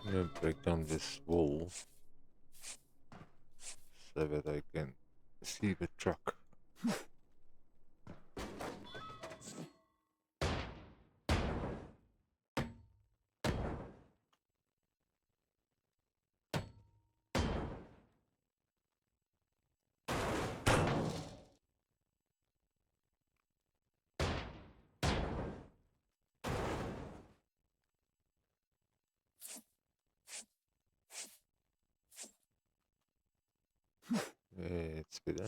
Speaker 1: I'm gonna break down this wall so that I can see the truck. It's better.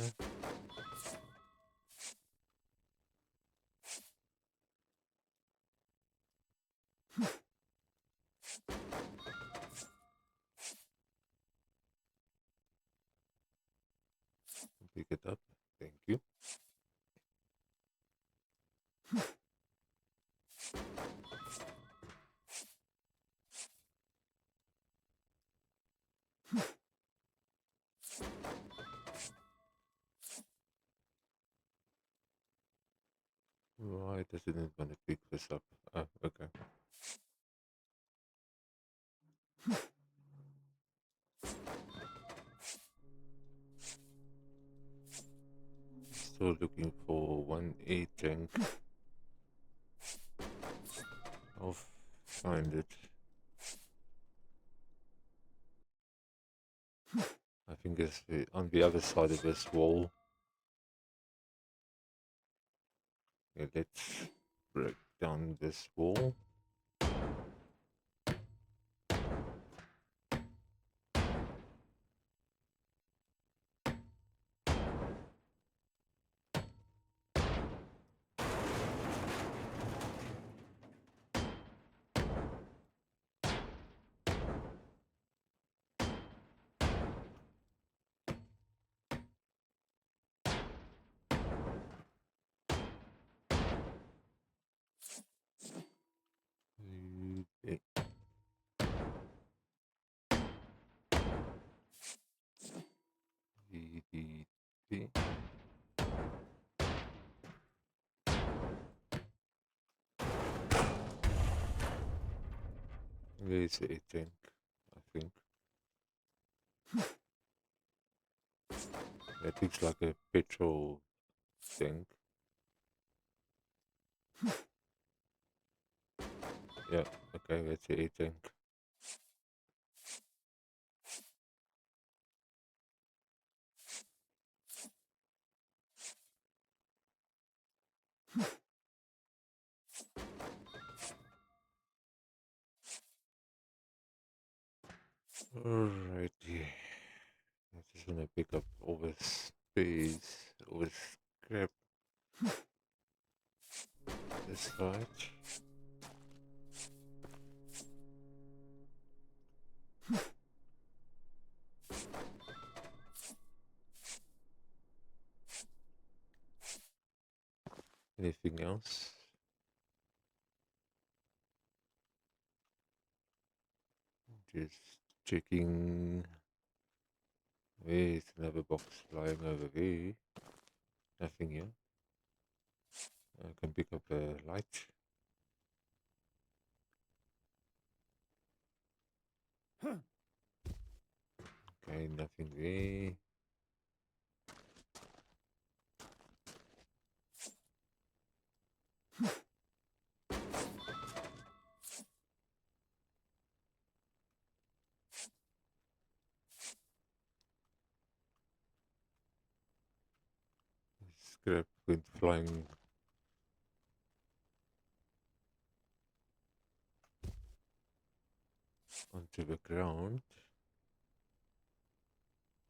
Speaker 1: Pick it up. Thank you. Why does it not want to pick this up? Ah, okay. Still looking for one air tank. I'll find it. I think it's on the other side of this wall. Okay, let's break down this wall. Okay. VDP. Where's the tank? I think that looks like a petrol tank. Yeah, okay, that's the tank. Alrighty. I just want to pick up all this space, all this scrap. This side. Anything else? Just checking. There's another box lying over there. Nothing here. I can pick up a light. Okay, nothing there. Scrap went flying onto the ground.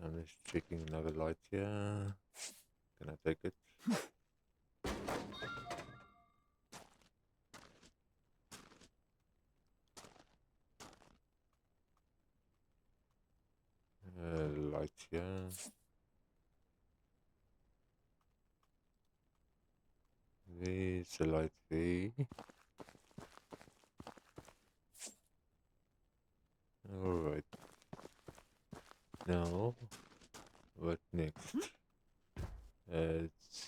Speaker 1: I'm just checking another light here. Can I take it? Light here. There's a light there. Alright. Now, what next? It's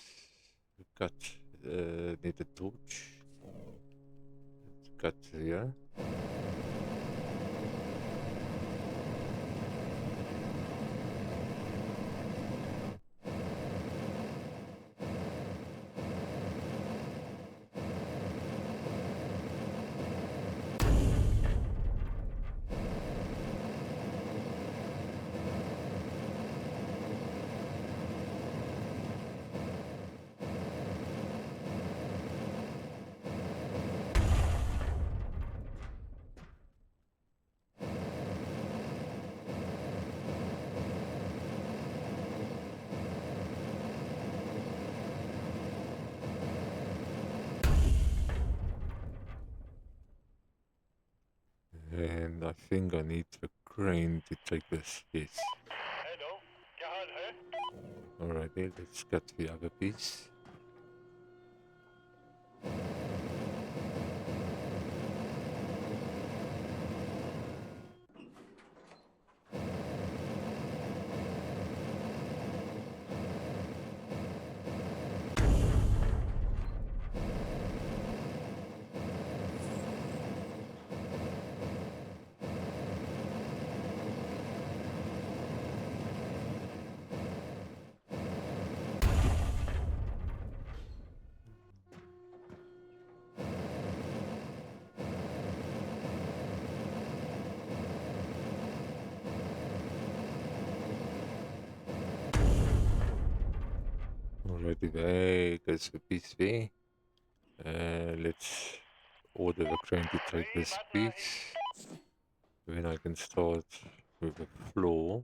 Speaker 1: cut. Need a torch. Let's cut here. And I think I need a crane to take this. Yes.
Speaker 3: Hello क्या हाल है
Speaker 1: Alrighty, let's cut the other piece. Alrighty, there goes the piece there. Let's order the crane to take this piece. Then I can start with the floor.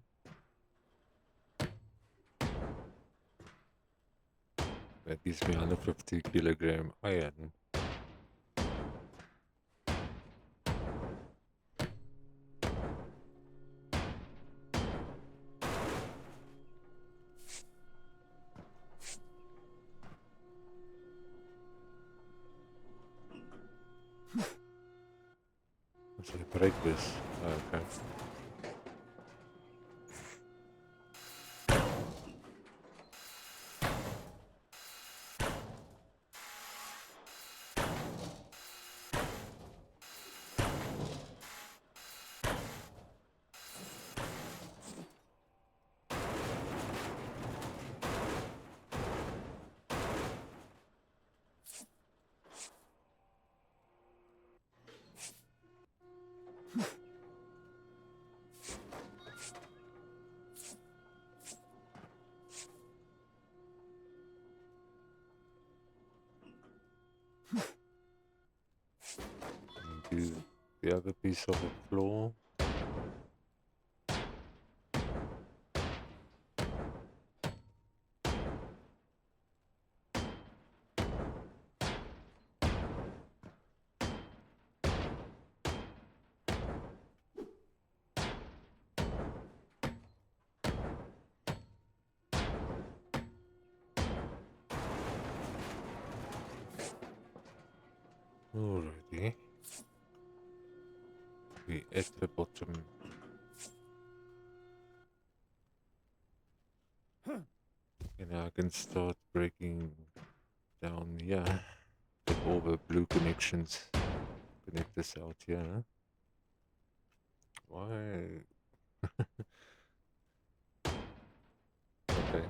Speaker 1: That gives me 150 kilogram iron. So I break this. Okay. Do the other piece of the floor. Alrighty. We at the bottom. And I can start breaking down here. Get all the blue connections. Connect this out here. Why? Okay.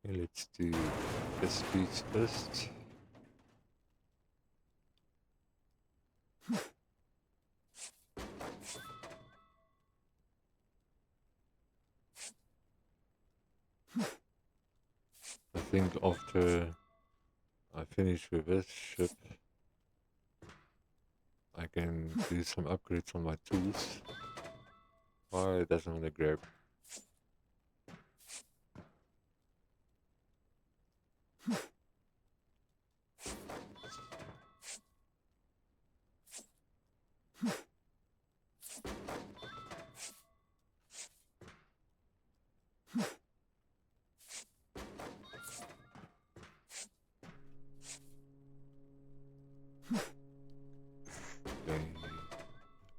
Speaker 1: Okay, let's do this piece first. I think after I finish with this ship, I can do some upgrades on my tools. Why it doesn't want to grab?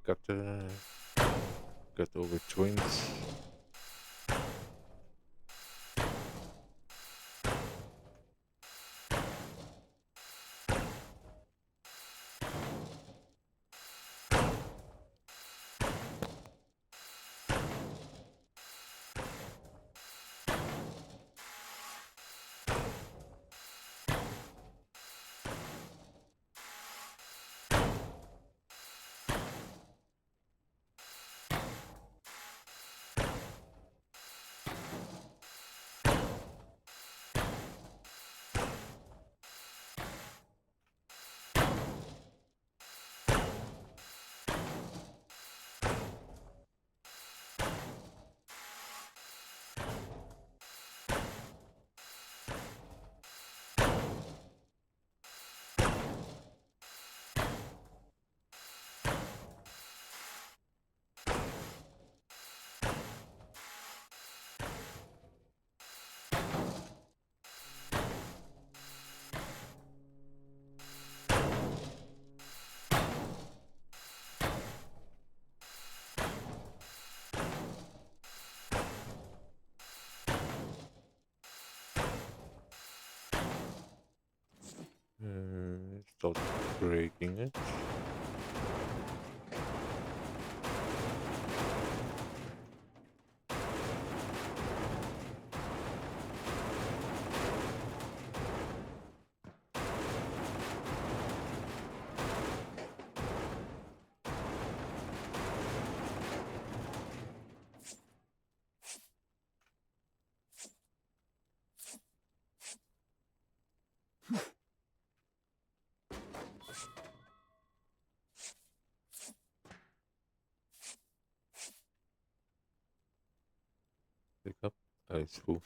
Speaker 1: Okay. Got over twins. without breaking it. Pick up. Oh, it's full.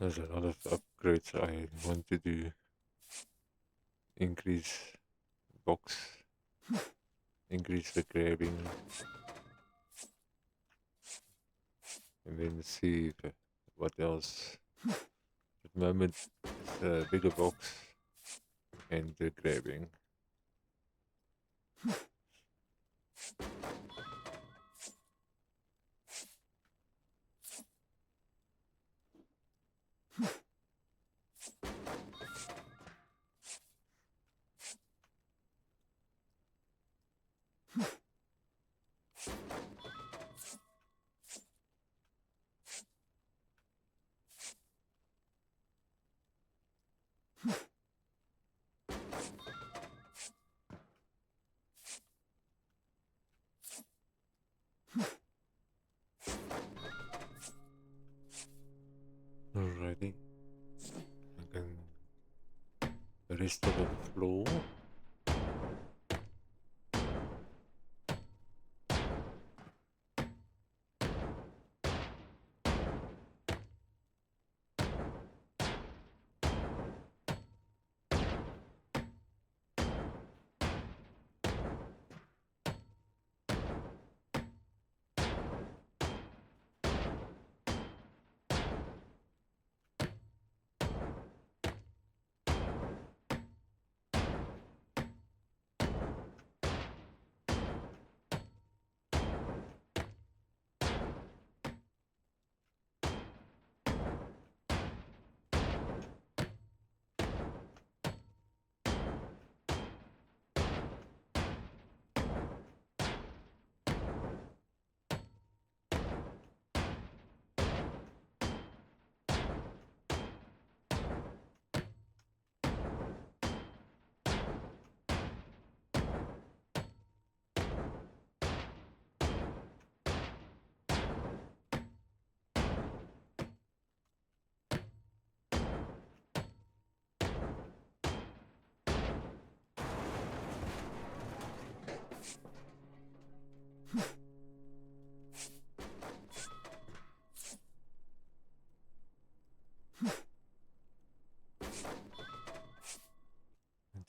Speaker 1: There's a lot of upgrades I want to do. Increase box, increase the grabbing, and then see if, what else. At the moment, it's a bigger box and the grabbing. Alrighty. Again, the rest of the floor.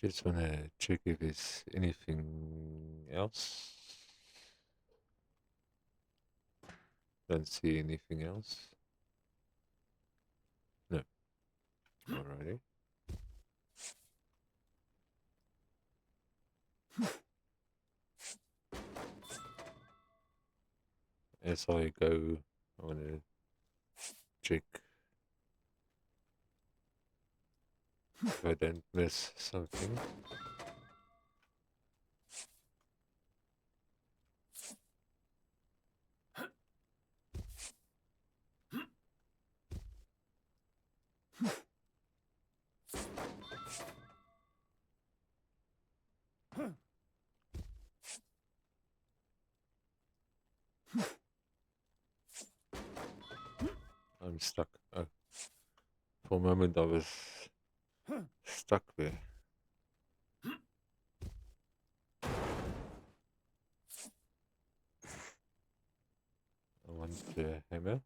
Speaker 1: I just wanna check if there's anything else. Don't see anything else. No. Alrighty. As I go, I wanna check if I don't miss something. I'm stuck. For a moment I was stuck there. I want the hammer.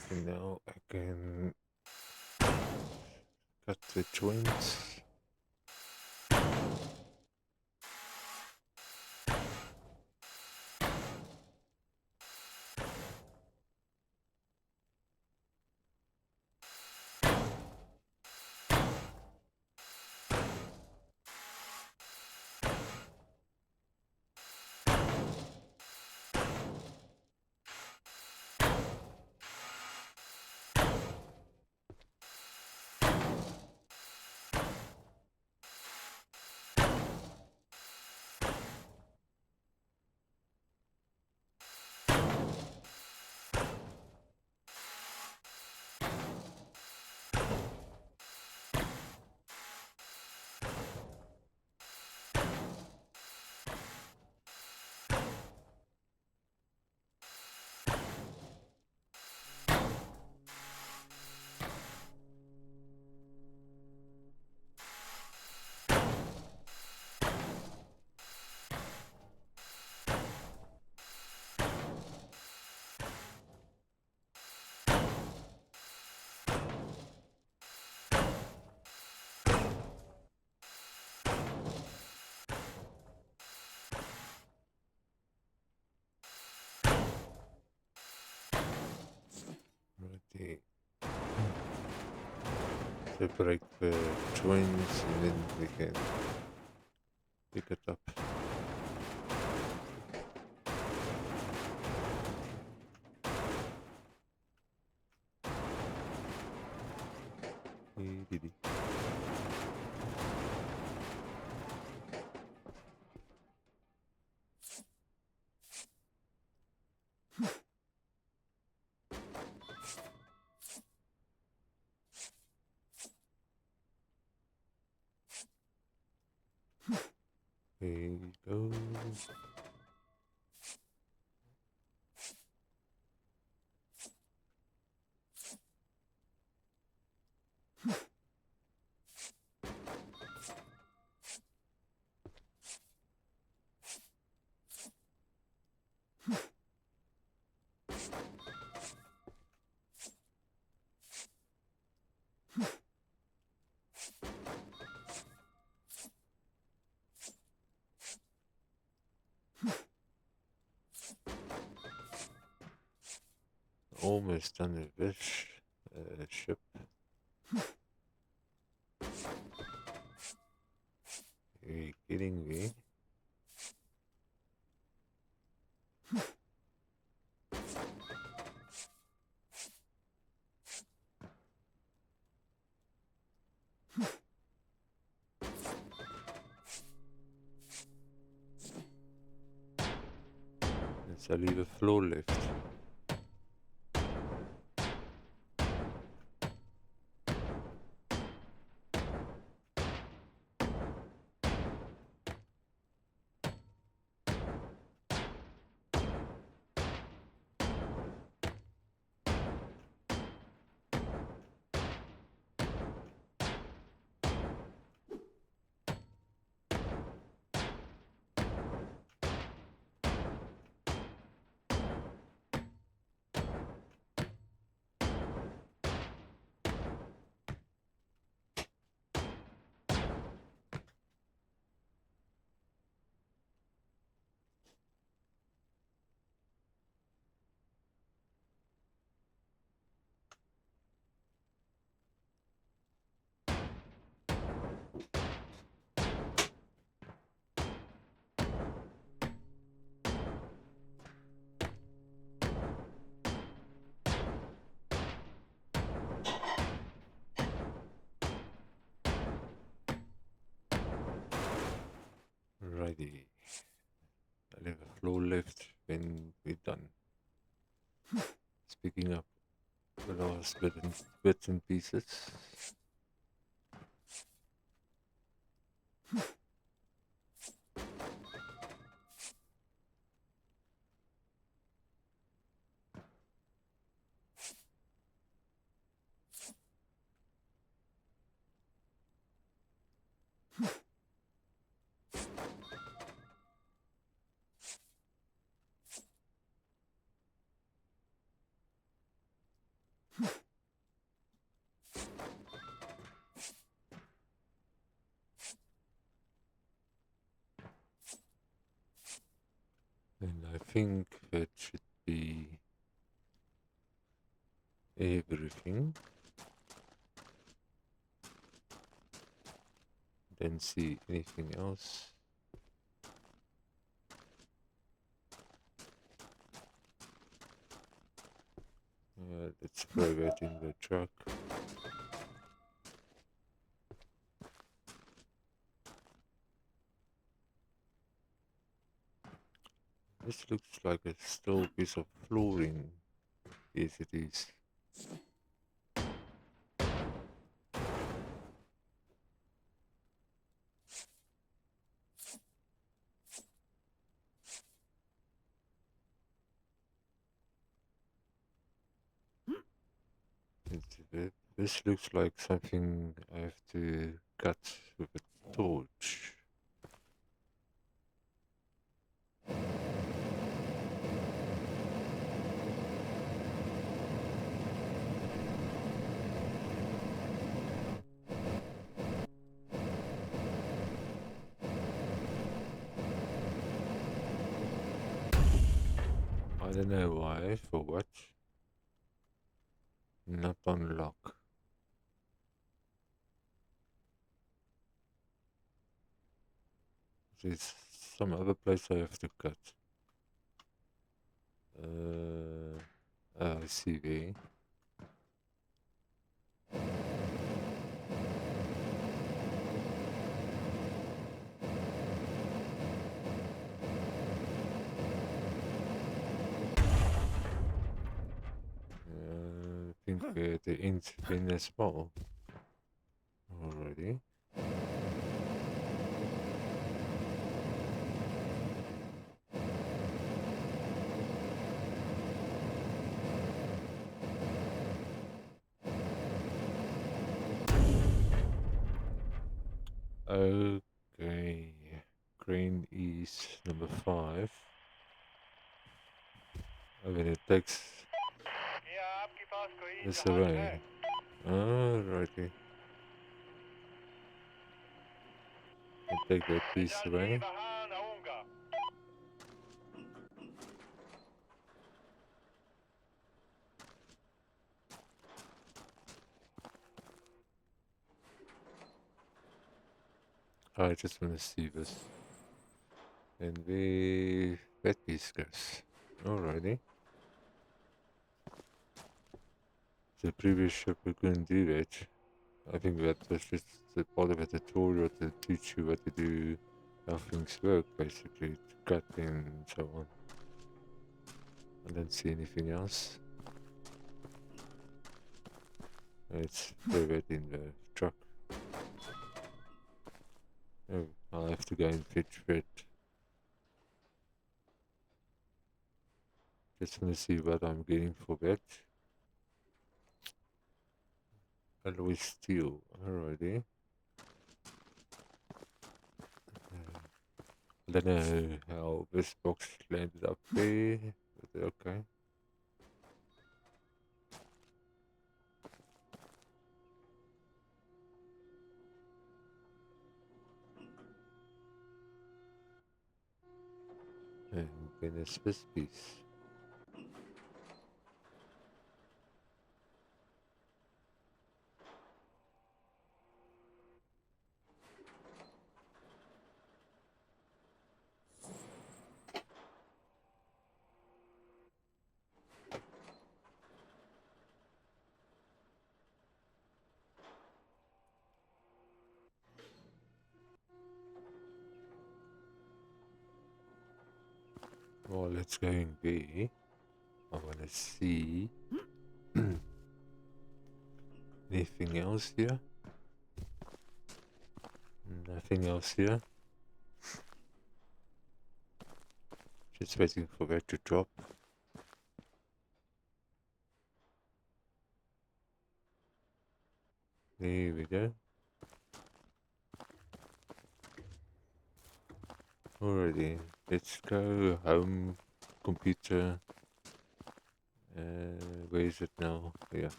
Speaker 1: Okay, now I can cut the joints. Ready. Separate the joints and then we can pick it up. Didi. Here you go. Almost done with this ship. Are you kidding me? Let's leave a floor left. Righty. I leave a floor left when we're done. Picking up the last bits and pieces. think that should be everything. Didn't see anything else. Let's throw that in the truck. This looks like a still piece of flooring. Yes, it is. This looks like something I have to cut with a torch. I don't know why, for what? Not unlock. There's some other place I have to cut. I see there. I think the int bin as well. Already. Okay. Crane is number 5. I mean, it takes
Speaker 3: क्या आपके पास कोई
Speaker 1: this
Speaker 3: जहाज
Speaker 1: away.
Speaker 3: है?
Speaker 1: Alrighty. I take that
Speaker 3: मैं
Speaker 1: piece
Speaker 3: जल्द ही
Speaker 1: away.
Speaker 3: वहां आऊंगा।
Speaker 1: I just want to see this. And that piece goes. Alrighty. The previous ship we couldn't do that. I think that was just the part of a tutorial to teach you what to do, how things work, basically, to cut and so on. I don't see anything else. Let's throw that in the truck. Oh, I'll have to go and fetch that. Just want to see what I'm getting for that. Alloy steel, alrighty. I don't know how this box landed up there, but okay. And then it's this piece. Well, let's go in there. I want to see anything else here. Nothing else here. Just waiting for that to drop. There we go. Alrighty, let's go home, computer. Where is it now? Yeah.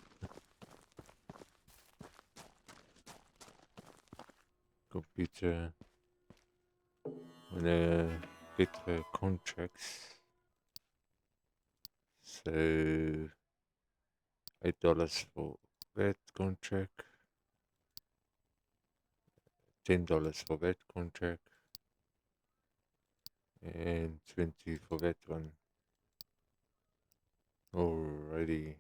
Speaker 1: Computer. I'm gonna get the contracts. So $8 for that contract, $10 for that contract, and 20 for that one. Alrighty.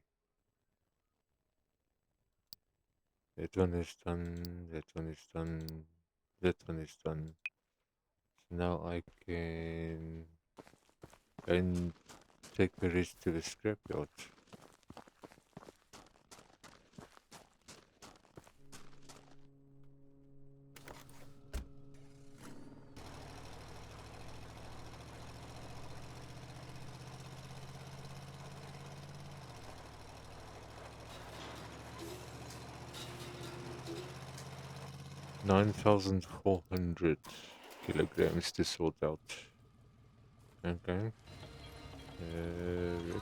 Speaker 1: That one is done, that one is done, that one is done. So now I can go and take the rest to the scrapyard. $9,400 kilograms to sort out. Okay. Uh,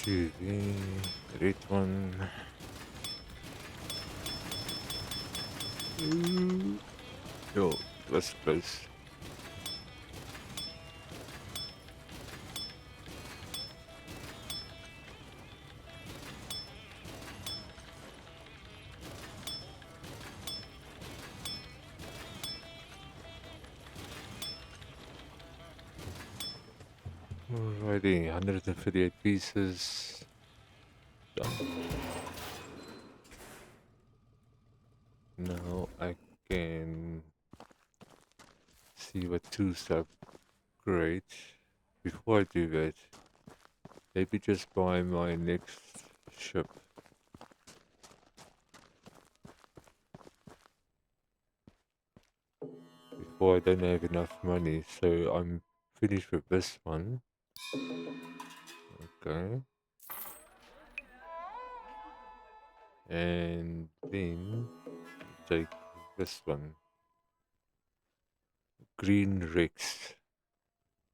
Speaker 1: 2V, red one. Yo, that's close. Alrighty, 158 pieces. Done. Now I can see what tools to upgrade. Before I do that, maybe just buy my next ship. Before I don't have enough money, so I'm finished with this one. Okay. And then take this one. Green Rex.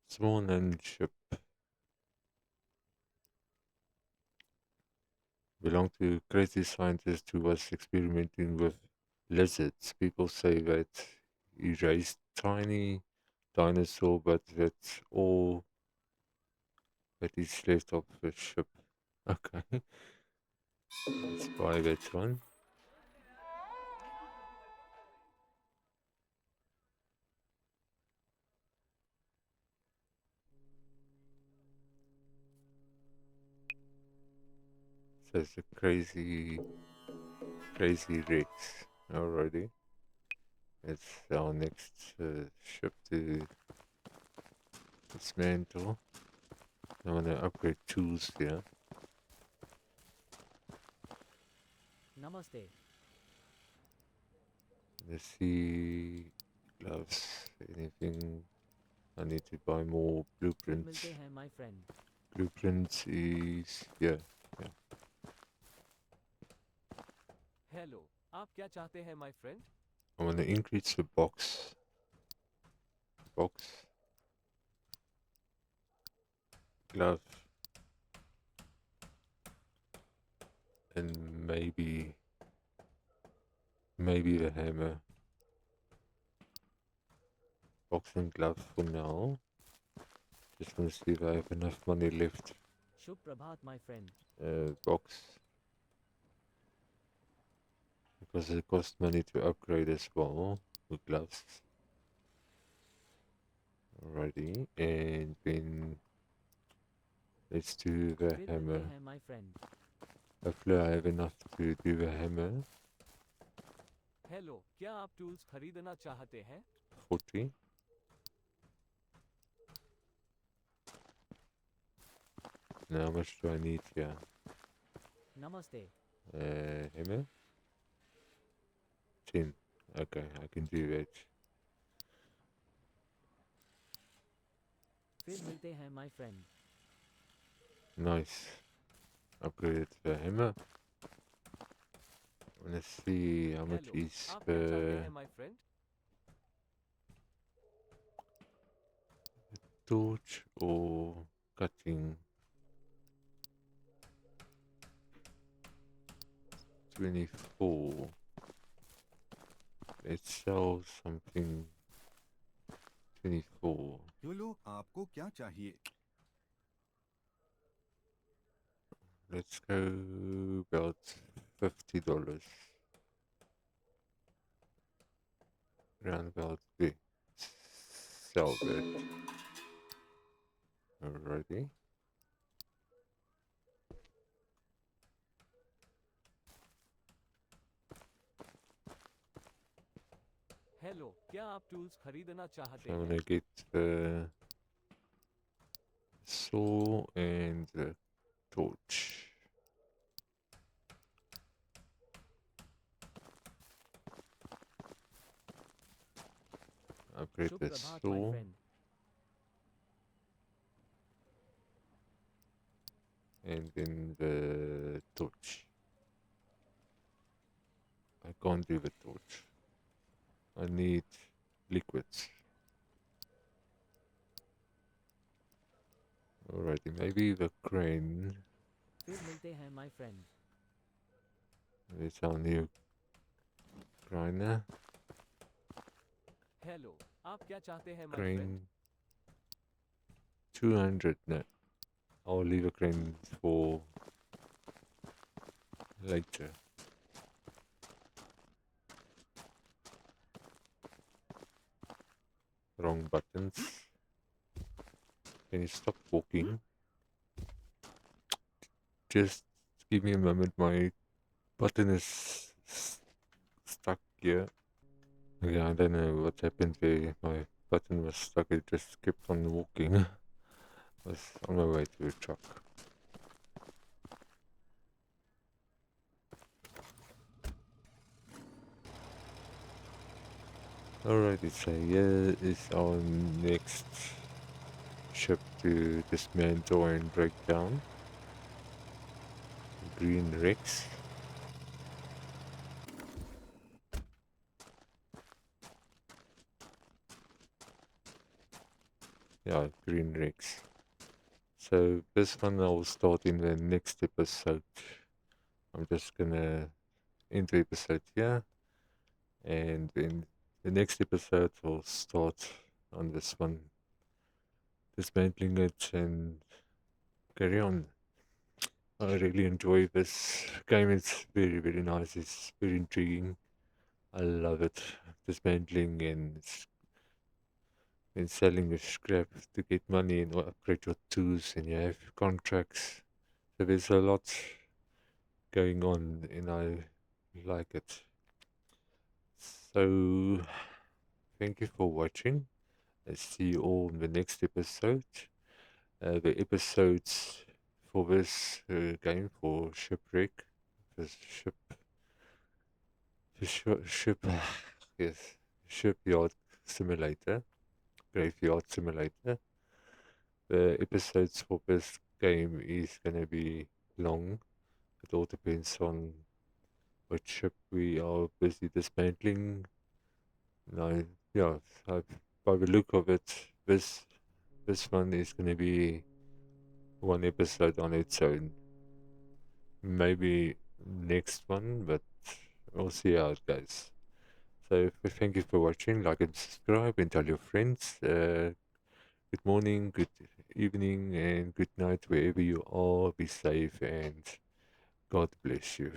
Speaker 1: Small and ship. Belong to crazy scientist who was experimenting with lizards. People say that he raised tiny dinosaur, but that's all that is left of the ship. Okay, let's buy that one. So it's a crazy Rex. Alrighty. It's our next ship to dismantle. I want to upgrade tools here.
Speaker 2: Namaste.
Speaker 1: Let's see. Gloves. Anything. I need to buy more
Speaker 2: फिर
Speaker 1: blueprints.
Speaker 2: मिलते हैं my friend.
Speaker 1: Blueprints is yeah.
Speaker 4: Hello, आप क्या चाहते हैं, my friend?
Speaker 1: I want to increase the box. Glove. And maybe. Maybe the hammer. boxing gloves for now. Just want to see if I have enough money left.
Speaker 2: Shubh Prabhat, my friend.
Speaker 1: Box. Because it costs money to upgrade as well. The gloves. Alrighty. And then let's do the
Speaker 2: फिर
Speaker 1: hammer.
Speaker 2: मिलते हैं, my friend.
Speaker 1: Hopefully I have enough to do the hammer.
Speaker 4: Hello, क्या आप tools खरीदना चाहते हैं?
Speaker 1: 40. Now how much do I need here?
Speaker 2: Namaste.
Speaker 1: Hammer? 10. Okay, I can do that.
Speaker 2: फिर मिलते हैं, my friend.
Speaker 1: Nice. Upgraded the hammer. Let's see how much
Speaker 4: hello,
Speaker 1: is
Speaker 4: आप क्या चाहते
Speaker 1: the
Speaker 4: हैं, my friend?
Speaker 1: torch or cutting. 24. Let's sell something. 24.
Speaker 5: YOLO आपको क्या चाहिए?
Speaker 1: Let's go about $50. Around about there. Sell that. Alrighty.
Speaker 4: Hello, क्या आप tools खरीदना
Speaker 1: So
Speaker 4: चाहते
Speaker 1: I'm
Speaker 4: हैं?
Speaker 1: gonna get the saw and the torch. Upgrade
Speaker 2: Shubh
Speaker 1: the
Speaker 2: Prabhat, my
Speaker 1: saw
Speaker 2: friend.
Speaker 1: and then the torch. I can't do the torch. I need liquids. Alrighty, maybe the crane.
Speaker 2: फिर मिलते हैं, my friend.
Speaker 1: It's our new grinder.
Speaker 4: Hello, आप क्या चाहते हैं, my friend?
Speaker 1: Crane 200. No, I'll leave a crane for later. Wrong buttons. Can you stop walking? Just give me a moment. My button is stuck here. Okay, I don't know what happened there. My button was stuck. It just kept on walking. I was on my way to the truck. Alrighty, so here is our next ship to dismantle and break down. Green Rex. Yeah, Green Rex. So this one I will start in the next episode. I'm just gonna end the episode here, and in the next episode we'll start on this one, dismantling it and carry on. I really enjoy this game. It's very, very nice. It's very intriguing. I love it. Dismantling and selling the scrap to get money and upgrade your tools, and you have contracts. So there's a lot going on, and I like it. So thank you for watching. I see you all in the next episode. The episodes for this game, for Shipwreck, this ship, yes, shipyard simulator, graveyard simulator. The episodes for this game is gonna be long. It all depends on what ship we are busy dismantling. No, yeah, so by the look of it, this one is gonna be one episode on its own. Maybe next one, but we'll see how it goes. So thank you for watching. Like and subscribe and tell your friends. Good morning, good evening, and good night wherever you are. Be safe and God bless you.